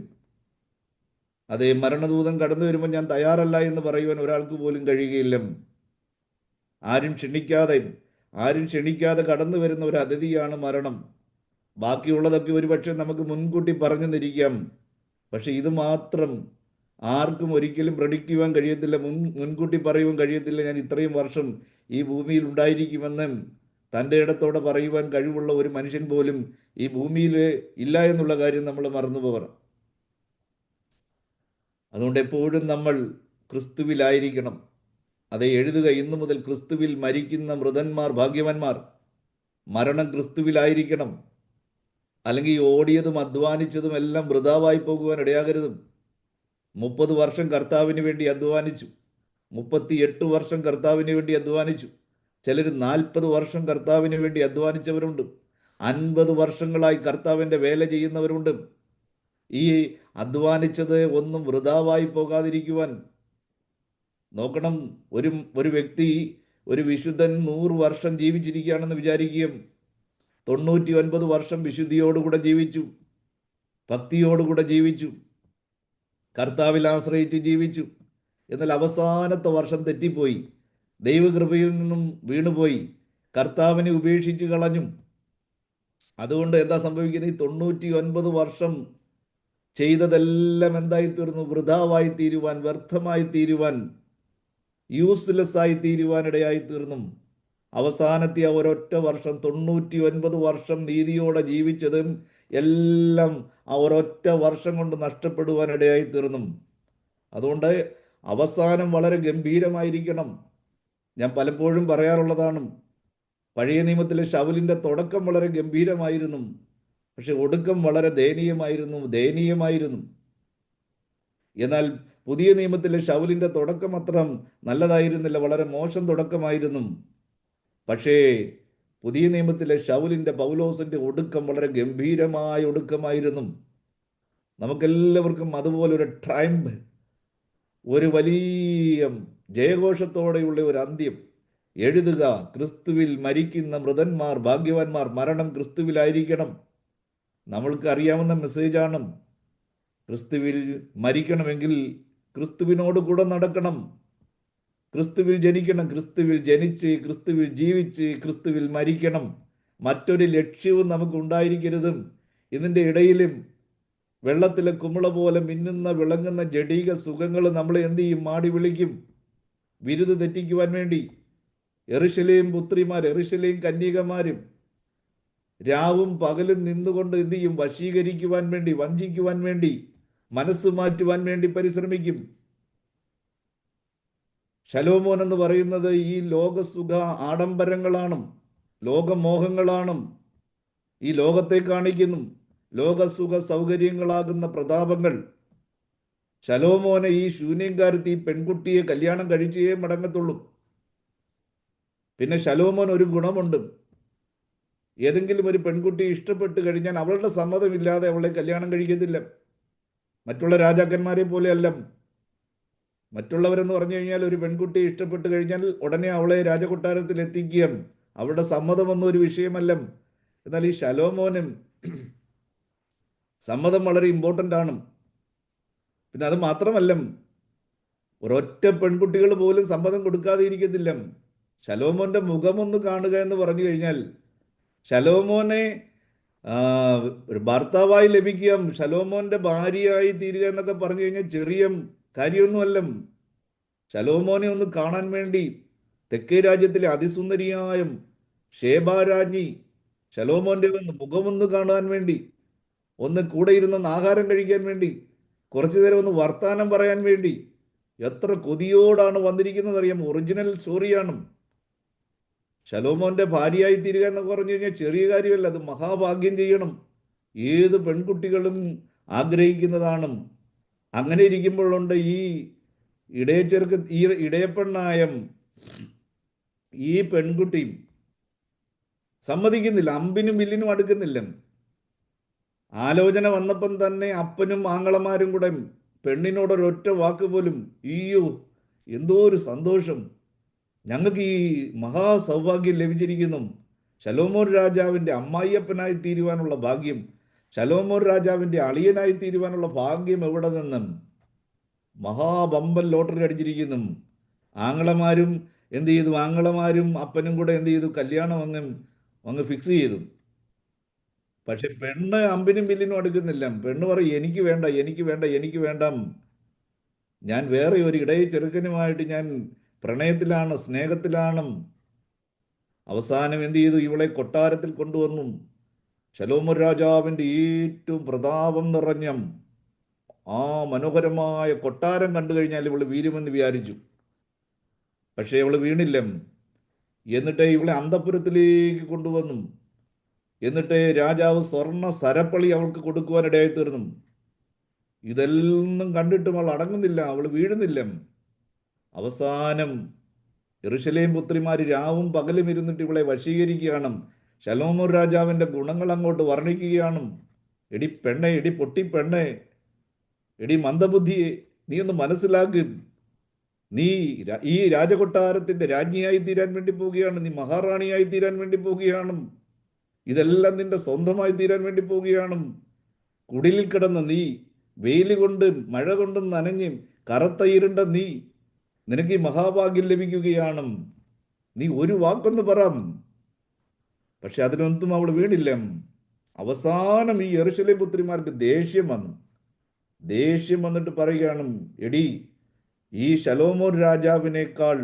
അതേ, മരണദൂതൻ കടന്നു വരുമ്പോൾ ഞാൻ തയ്യാറല്ല എന്ന് പറയുവാൻ ഒരാൾക്ക് പോലും കഴിയുകയില്ല. ആരും ക്ഷണിക്കാതെ കടന്നു വരുന്ന ഒരു അതിഥിയാണ് മരണം. ബാക്കിയുള്ളതൊക്കെ ഒരുപക്ഷെ നമുക്ക് മുൻകൂട്ടി പറഞ്ഞു തന്നിരിക്കാം. പക്ഷെ ഇത് മാത്രം ആർക്കും ഒരിക്കലും പ്രഡിക്റ്റ് ചെയ്യാൻ കഴിയത്തില്ല, മുൻകൂട്ടി പറയുവാൻ കഴിയത്തില്ല ഞാൻ ഇത്രയും വർഷം ഈ ഭൂമിയിൽ ഉണ്ടായിരിക്കുമെന്നും തൻ്റെ ഇടത്തോടെ പറയുവാൻ കഴിവുള്ള ഒരു മനുഷ്യൻ പോലും ഈ ഭൂമിയിൽ ഇല്ല എന്നുള്ള കാര്യം നമ്മൾ മറന്നു പോകണം. അതുകൊണ്ട് എപ്പോഴും നമ്മൾ ക്രിസ്തുവിലായിരിക്കണം. അത് എഴുതുക, ഇന്നു മുതൽ ക്രിസ്തുവിൽ മരിക്കുന്ന മൃതന്മാർ ഭാഗ്യവാന്മാർ. മരണം ക്രിസ്തുവിലായിരിക്കണം. അല്ലെങ്കിൽ ഓടിയതും അധ്വാനിച്ചതും എല്ലാം വൃഥാവായി പോകുവാൻ ഇടയാകരുതും. 30 വർഷം കർത്താവിന് വേണ്ടി അധ്വാനിച്ചു, 38 വർഷം കർത്താവിന് വേണ്ടി അധ്വാനിച്ചു, ചിലർ 40 വർഷം കർത്താവിന് വേണ്ടി അധ്വാനിച്ചവരുണ്ട്, 50 വർഷങ്ങളായി കർത്താവിൻ്റെ വേല ചെയ്യുന്നവരുണ്ട്. ഈ അധ്വാനിച്ചത് ഒന്നും വൃഥാവായി പോകാതിരിക്കുവാൻ നോക്കണം. ഒരു ഒരു വ്യക്തി, ഒരു വിശുദ്ധൻ 100 വർഷം ജീവിച്ചിരിക്കുകയാണെന്ന് വിചാരിക്കുകയും 99 വർഷം വിശുദ്ധിയോടുകൂടെ ജീവിച്ചു, ഭക്തിയോടുകൂടെ ജീവിച്ചു, കർത്താവിൽ ആശ്രയിച്ച് ജീവിച്ചു. എന്നാൽ അവസാനത്തെ വർഷം തെറ്റിപ്പോയി, ദൈവകൃപയിൽ നിന്നും വീണുപോയി, കർത്താവിനെ ഉപേക്ഷിച്ച് കളഞ്ഞു. അതുകൊണ്ട് എന്താ സംഭവിക്കുന്നത്? ഈ 99 വർഷം ചെയ്തതെല്ലാം എന്തായി തീർന്നു? വൃഥാവായി തീരുവാൻ, വ്യർത്ഥമായി തീരുവാൻ, യൂസ്ലെസ് ആയി തീരുവാനിടയായി തീർന്നു. അവസാനത്തെ ആ ഒരൊറ്റ വർഷം, 99 വർഷം നീതിയോടെ ജീവിച്ചതും എല്ലാം ആ ഒരൊറ്റ വർഷം കൊണ്ട് നഷ്ടപ്പെടുവാനിടയായി തീർന്നു. അതുകൊണ്ട് അവസാനം വളരെ ഗംഭീരമായിരിക്കണം. ഞാൻ പലപ്പോഴും പറയാറുള്ളതാണ്, പഴയ നിയമത്തിലെ ശൗലിൻ്റെ തുടക്കം വളരെ ഗംഭീരമായിരുന്നു, പക്ഷെ ഒടുക്കം വളരെ ദയനീയമായിരുന്നു. എന്നാൽ പുതിയ നിയമത്തിലെ ശൗലിൻ്റെ തുടക്കം അത്ര നല്ലതായിരുന്നില്ല, വളരെ മോശം തുടക്കമായിരുന്നു. പക്ഷേ പുതിയ നിയമത്തിലെ ശൗലിൻ്റെ, പൗലോസിൻ്റെ ഒടുക്കം വളരെ ഗംഭീരമായ ഒടുക്കമായിരുന്നു. നമുക്കെല്ലാവർക്കും അതുപോലൊരു ട്രയംഫ്, ഒരു വലിയ ജയഘോഷത്തോടെയുള്ള ഒരു അന്ത്യം എഴുതുക. ക്രിസ്തുവിൽ മരിക്കുന്ന മൃതന്മാർ ഭാഗ്യവാന്മാർ. മരണം ക്രിസ്തുവിലായിരിക്കണം. നമ്മൾക്ക് അറിയാവുന്ന മെസ്സേജാണ്. ക്രിസ്തുവിൽ മരിക്കണമെങ്കിൽ ക്രിസ്തുവിനോട് കൂടെ നടക്കണം, ക്രിസ്തുവിൽ ജനിക്കണം, ക്രിസ്തുവിൽ ജനിച്ച് ക്രിസ്തുവിൽ ജീവിച്ച് ക്രിസ്തുവിൽ മരിക്കണം. മറ്റൊരു ലക്ഷ്യവും നമുക്ക് ഉണ്ടായിരിക്കരുതും. ഇതിൻ്റെ ഇടയിലും വെള്ളത്തിലെ കുമിള പോലെ മിന്നുന്ന വിളങ്ങുന്ന ജഡീക സുഖങ്ങൾ നമ്മളെ എന്ത് ചെയ്യും? മാടി വിളിക്കും, വിരുത് തെറ്റിക്കുവാൻ വേണ്ടി. യെരൂശലേം പുത്രിമാർ, യെരൂശലേം കന്യകമാരും രാവും പകലും നിന്നുകൊണ്ട് എന്ത് ചെയ്യും? വശീകരിക്കുവാൻ വേണ്ടി, വഞ്ചിക്കുവാൻ വേണ്ടി, മനസ്സ് മാറ്റുവാൻ വേണ്ടി പരിശ്രമിക്കും. ശലോമോൻ എന്ന് പറയുന്നത് ഈ ലോകസുഖ ആഡംബരങ്ങളാണ്, ലോകമോഹങ്ങളാണ്, ഈ ലോകത്തെ കാണിക്കുന്നു, ലോകസുഖ സൗകര്യങ്ങളാകുന്ന പ്രതാപങ്ങൾ. ശലോമോനെ ഈ ശൂന്യംകാരത്ത്, ഈ പെൺകുട്ടിയെ കല്യാണം കഴിച്ചേ മടങ്ങത്തുള്ളൂ. പിന്നെ ശലോമോൻ ഒരു ഗുണമുണ്ട്, ഏതെങ്കിലും ഒരു പെൺകുട്ടി ഇഷ്ടപ്പെട്ട് കഴിഞ്ഞാൽ അവളുടെ സമ്മതമില്ലാതെ അവളെ കല്യാണം കഴിക്കത്തില്ല. മറ്റുള്ള രാജാക്കന്മാരെ പോലെയല്ല. മറ്റുള്ളവരെന്ന് പറഞ്ഞു കഴിഞ്ഞാൽ ഒരു പെൺകുട്ടി ഇഷ്ടപ്പെട്ട് കഴിഞ്ഞാൽ ഉടനെ അവളെ രാജകൊട്ടാരത്തിൽ എത്തിക്കുകയും അവളുടെ സമ്മതമൊന്നും ഒരു വിഷയമല്ല. എന്നാൽ ഈ ശലോമോനും സമ്മതം വളരെ ഇമ്പോർട്ടൻ്റ് ആണ്. പിന്നെ അത് മാത്രമല്ല, ഒരൊറ്റ പെൺകുട്ടികൾ പോലും സമ്മതം കൊടുക്കാതെ ഇരിക്കത്തില്ല. ശലോമോന്റെ മുഖമൊന്ന് കാണുക എന്ന് പറഞ്ഞു കഴിഞ്ഞാൽ, ശലോമോനെ ഒരു ഭർത്താവായി ലഭിക്കുക, ശലോമോന്റെ ഭാര്യയായി തീരുക എന്നൊക്കെ പറഞ്ഞു കഴിഞ്ഞാൽ ചെറിയ കാര്യമൊന്നുമല്ല. ശലോമോനെ ഒന്ന് കാണാൻ വേണ്ടി തെക്കേ രാജ്യത്തിലെ അതിസുന്ദരിയായ ഷേബാരാജ്ഞി ശലോമോന്റെ മുഖമൊന്ന് കാണാൻ വേണ്ടി, ഒന്ന് കൂടെ ഇരുന്ന് ആഹാരം കഴിക്കാൻ വേണ്ടി, കുറച്ചു നേരം ഒന്ന് വർത്താനം പറയാൻ വേണ്ടി എത്ര കൊതിയോടാണ് വന്നിരിക്കുന്നത് അറിയാം. ഒറിജിനൽ സ്റ്റോറിയാണ്. ശലോമോന്റെ ഭാര്യയായി തീരുക എന്നൊക്കെ പറഞ്ഞു കഴിഞ്ഞാൽ ചെറിയ കാര്യമല്ല, അത് മഹാഭാഗ്യം ചെയ്യണം. ഏത് പെൺകുട്ടികളും ആഗ്രഹിക്കുന്നതാണ്. അങ്ങനെ ഇരിക്കുമ്പോഴുണ്ട് ഈ ഇടയച്ചെറുക്ക്, ഈ ഇടയപ്പെണ്ണായ ഈ പെൺകുട്ടിയും സമ്മതിക്കുന്നില്ല, അമ്പിനും വില്ലിനും അടുക്കുന്നില്ല. ആലോചന വന്നപ്പം തന്നെ അപ്പനും ആങ്ങളമാരും കൂടെ പെണ്ണിനോടൊരൊറ്റ വാക്ക് പോലും, അയ്യോ എന്തോ ഒരു സന്തോഷം, ഞങ്ങൾക്ക് ഈ മഹാസൗഭാഗ്യം ലഭിച്ചിരിക്കുന്നു, ശലോമോൻ രാജാവിൻ്റെ അമ്മായിയപ്പനായി തീരുവാനുള്ള ഭാഗ്യം, ശലോമോൻ രാജാവിൻ്റെ അളിയനായി തീരുവാനുള്ള ഭാഗ്യം എവിടെ നിന്നും? മഹാബമ്പൻ ലോട്ടറി അടിച്ചിരിക്കുന്നു. ആങ്ങളമാരും എന്ത് ചെയ്തു? ആങ്ങളമാരും അപ്പനും കൂടെ എന്ത് ചെയ്തു? കല്യാണം അങ്ങ് ഫിക്സ് ചെയ്തു. പക്ഷെ പെണ്ണ് അമ്പിനും വില്ലിനും അടുക്കുന്നില്ല. പെണ്ണ് പറയും, എനിക്ക് വേണ്ട, എനിക്ക് വേണ്ട, എനിക്ക് വേണ്ട. ഞാൻ വേറെ ഒരു ഇടയ ചെറുക്കനുമായിട്ട് ഞാൻ പ്രണയത്തിലാണ്, സ്നേഹത്തിലാണ്. അവസാനം എന്ത് ചെയ്തു? ഇവളെ കൊട്ടാരത്തിൽ കൊണ്ടുവന്നു. ശലോമോൻ രാജാവിൻ്റെ ഏറ്റവും പ്രതാപം നിറഞ്ഞ ആ മനോഹരമായ കൊട്ടാരം കണ്ടു കഴിഞ്ഞാൽ ഇവള് വീഴുമെന്ന് വിചാരിച്ചു. പക്ഷേ ഇവള് വീണില്ല. എന്നിട്ട് ഇവളെ അന്തഃപുരത്തിലേക്ക് കൊണ്ടുവന്നു. എന്നിട്ട് രാജാവ് സ്വർണ്ണ സരപ്പളി അവൾക്ക് കൊടുക്കുവാനിടയായി തീർന്നു. ഇതെല്ലാം കണ്ടിട്ടും അവൾ അടങ്ങുന്നില്ല, അവൾ വീഴുന്നില്ല. അവസാനം യെരൂശലേം പുത്രിമാർ രാവും പകലും ഇരുന്നിട്ട് ഇവളെ വശീകരിക്കുകയാണ്. ശലോമോൻ രാജാവിൻ്റെ ഗുണങ്ങൾ അങ്ങോട്ട് വർണ്ണിക്കുകയാണ്. എടി പെണ്ണെ, എടി പൊട്ടി പെണ്ണെ, എടി മന്ദബുദ്ധിയെ, നീ ഒന്ന് മനസ്സിലാക്കും. നീ ഈ രാജകൊട്ടാരത്തിന്റെ രാജ്ഞിയായി തീരാൻ വേണ്ടി പോവുകയാണ്. നീ മഹാറാണിയായി തീരാൻ വേണ്ടി പോവുകയാണ്. ഇതെല്ലാം നിന്റെ സ്വന്തമായി തീരാൻ വേണ്ടി പോവുകയാണ്. കുടിലിൽ കിടന്ന നീ, വെയിൽ കൊണ്ടും മഴ കൊണ്ടും നനഞ്ഞും കറുത്ത ഇരുണ്ട നീ, നിനക്ക് ഈ മഹാഭാഗ്യം ലഭിക്കുകയാണ്. നീ ഒരു വാക്കൊന്ന് പറ. പക്ഷെ അതിനൊന്നും അവൾ വീണില്ല. അവസാനം ഈ യെരൂശലേം പുത്രിമാർക്ക് ദേഷ്യം വന്നു. ദേഷ്യം വന്നിട്ട് പറയുകയാണ്, എടി, ഈ ശലോമോൻ രാജാവിനേക്കാൾ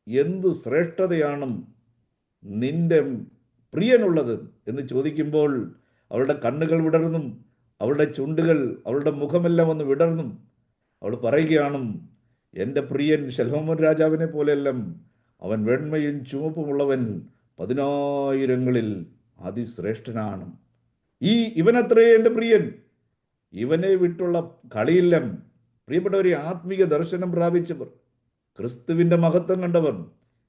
എന്തു ശ്രേഷ്ഠതയാണ് നിന്റെ പ്രിയനുള്ളത് എന്ന് ചോദിക്കുമ്പോൾ അവളുടെ കണ്ണുകൾ വിടർന്നും, അവളുടെ ചുണ്ടുകൾ, അവളുടെ മുഖമെല്ലാം ഒന്ന് വിടർന്നും അവൾ പറയുകയാണ്, എൻ്റെ പ്രിയൻ ശലോമോൻ രാജാവിനെ പോലെയല്ല. അവൻ വെണ്മയും ചുവപ്പുമുള്ളവൻ, 10,000ങ്ങളിൽ അതിശ്രേഷ്ഠനാണ്. ഇവനത്രേ എൻ്റെ പ്രിയൻ. ഇവനെ വിട്ടുള്ള കളിയില്ല. പ്രിയപ്പെട്ടവരെ, ആത്മീയ ദർശനം പ്രാപിച്ചവർ, ക്രിസ്തുവിൻ്റെ മഹത്വം കണ്ടവർ,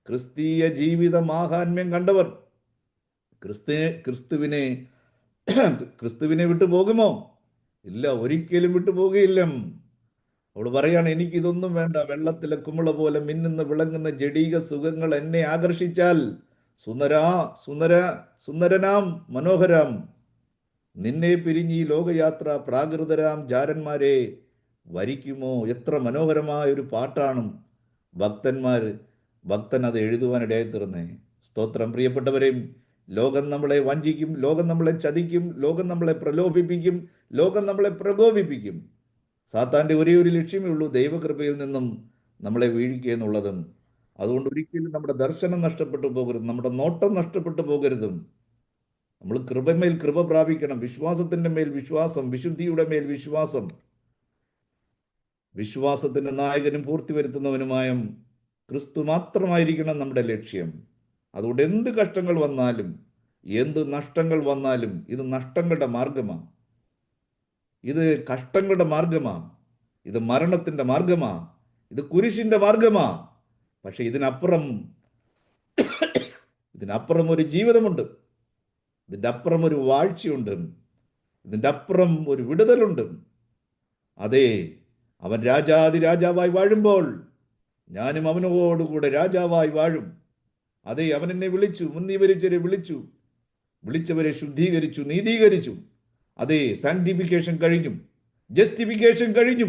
ക്രിസ്തീയ ജീവിത മാഹാത്മ്യം കണ്ടവർ ക്രിസ്തുവിനെ വിട്ടു പോകുമോ? ഇല്ല, ഒരിക്കലും വിട്ടു പോകുകയില്ല. അവൾ പറയാണ്, എനിക്കിതൊന്നും വേണ്ട. വെള്ളത്തിലെ കുമിള പോലെ മിന്നുന്ന വിളങ്ങുന്ന ജഡീക സുഖങ്ങൾ എന്നെ ആകർഷിച്ചാൽ, സുന്ദരനാം മനോഹരാം, നിന്നെ പിരിഞ്ഞ് ഈ ലോകയാത്ര പ്രാകൃതരാം ജാരന്മാരെ വരിക്കുമോ? എത്ര മനോഹരമായ ഒരു പാട്ടാണ് ഭക്തൻ അത് എഴുതുവാനിടയായി തീർന്നേ. സ്തോത്രം. പ്രിയപ്പെട്ടവരെയും, ലോകം നമ്മളെ വഞ്ചിക്കും, ലോകം നമ്മളെ ചതിക്കും, ലോകം നമ്മളെ പ്രലോഭിപ്പിക്കും, ലോകം നമ്മളെ പ്രകോപിപ്പിക്കും. സാത്താൻ്റെ ഒരേ ഒരു ലക്ഷ്യമേ ഉള്ളൂ, ദൈവകൃപയിൽ നിന്നും നമ്മളെ വീഴിക്കുക എന്നുള്ളതും. അതുകൊണ്ട് ഒരിക്കലും നമ്മുടെ ദർശനം നഷ്ടപ്പെട്ടു പോകരുത്, നമ്മുടെ നോട്ടം നഷ്ടപ്പെട്ടു പോകരുതും. നമ്മൾ കൃപമേൽ കൃപ പ്രാപിക്കണം. വിശ്വാസത്തിൻ്റെ മേൽ വിശ്വാസം, വിശുദ്ധിയുടെ മേൽ വിശ്വാസം. വിശ്വാസത്തിൻ്റെ നായകനും പൂർത്തി വരുത്തുന്നവനുമായ ക്രിസ്തു മാത്രമായിരിക്കണം നമ്മുടെ ലക്ഷ്യം. അതുകൊണ്ട് എന്ത് കഷ്ടങ്ങൾ വന്നാലും, എന്ത് നഷ്ടങ്ങൾ വന്നാലും, ഇത് നഷ്ടങ്ങളുടെ മാർഗമാണ്, ഇത് കഷ്ടങ്ങളുടെ മാർഗമാണ്, ഇത് മരണത്തിൻ്റെ മാർഗമാണ്, ഇത് കുരിശിൻ്റെ മാർഗമാണ്. പക്ഷെ ഇതിനപ്പുറം ഒരു ജീവിതമുണ്ട്. ഇതിൻ്റെ അപ്പുറം ഒരു വാഴ്ചയുണ്ട്. ഇതിൻ്റെ അപ്പുറം ഒരു വിടുതലുണ്ട്. അതെ, അവൻ രാജാവായി വാഴുമ്പോൾ ഞാനും അവനോടുകൂടെ രാജാവായി വാഴും. അതെ, അവൻ എന്നെ വിളിച്ചു, മുന്നീവരിച്ചവരെ വിളിച്ചവരെ ശുദ്ധീകരിച്ചു, നീതീകരിച്ചു. അതെ, സാങ്ക്ടിഫിക്കേഷൻ കഴിഞ്ഞു, ജസ്റ്റിഫിക്കേഷൻ കഴിഞ്ഞു.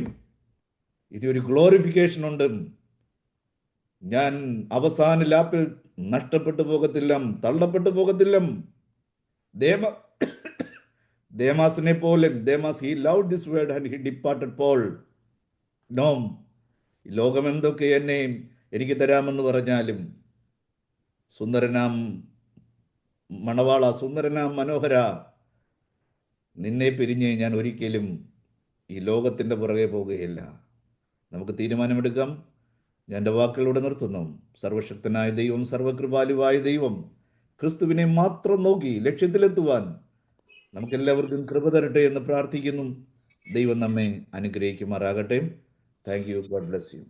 ഇതൊരു ഗ്ലോറിഫിക്കേഷൻ ഉണ്ട്. ഞാൻ അവസാന ലാപ്പിൽ നഷ്ടപ്പെട്ടു പോകത്തില്ല, തള്ളപ്പെട്ടു പോകത്തില്ല. ദേമാസിനെ പോലെ, he loved this world and he departed Paul. No, ലോകം എന്തൊക്കെ എന്നെ എനിക്ക് തരാമെന്ന് പറഞ്ഞാലും, സുന്ദരനാം മണവാള, സുന്ദരനാം മനോഹര, നിന്നെ പിരിഞ്ഞ് ഞാൻ ഒരിക്കലും ഈ ലോകത്തിൻ്റെ പുറകെ പോകുകയില്ല. നമുക്ക് തീരുമാനമെടുക്കാം. ഞാൻ എൻ്റെ വാക്കുകളിലൂടെ നിർത്തുന്നു. സർവശക്തനായ ദൈവം, സർവകൃപാലുവായ ദൈവം, ക്രിസ്തുവിനെ മാത്രം നോക്കി ലക്ഷ്യത്തിലെത്തുവാൻ നമുക്കെല്ലാവർക്കും കൃപ തരട്ടെ എന്ന് പ്രാർത്ഥിക്കുന്നു. ദൈവം നമ്മെ അനുഗ്രഹിക്കുമാറാകട്ടെ. Thank you. God bless you.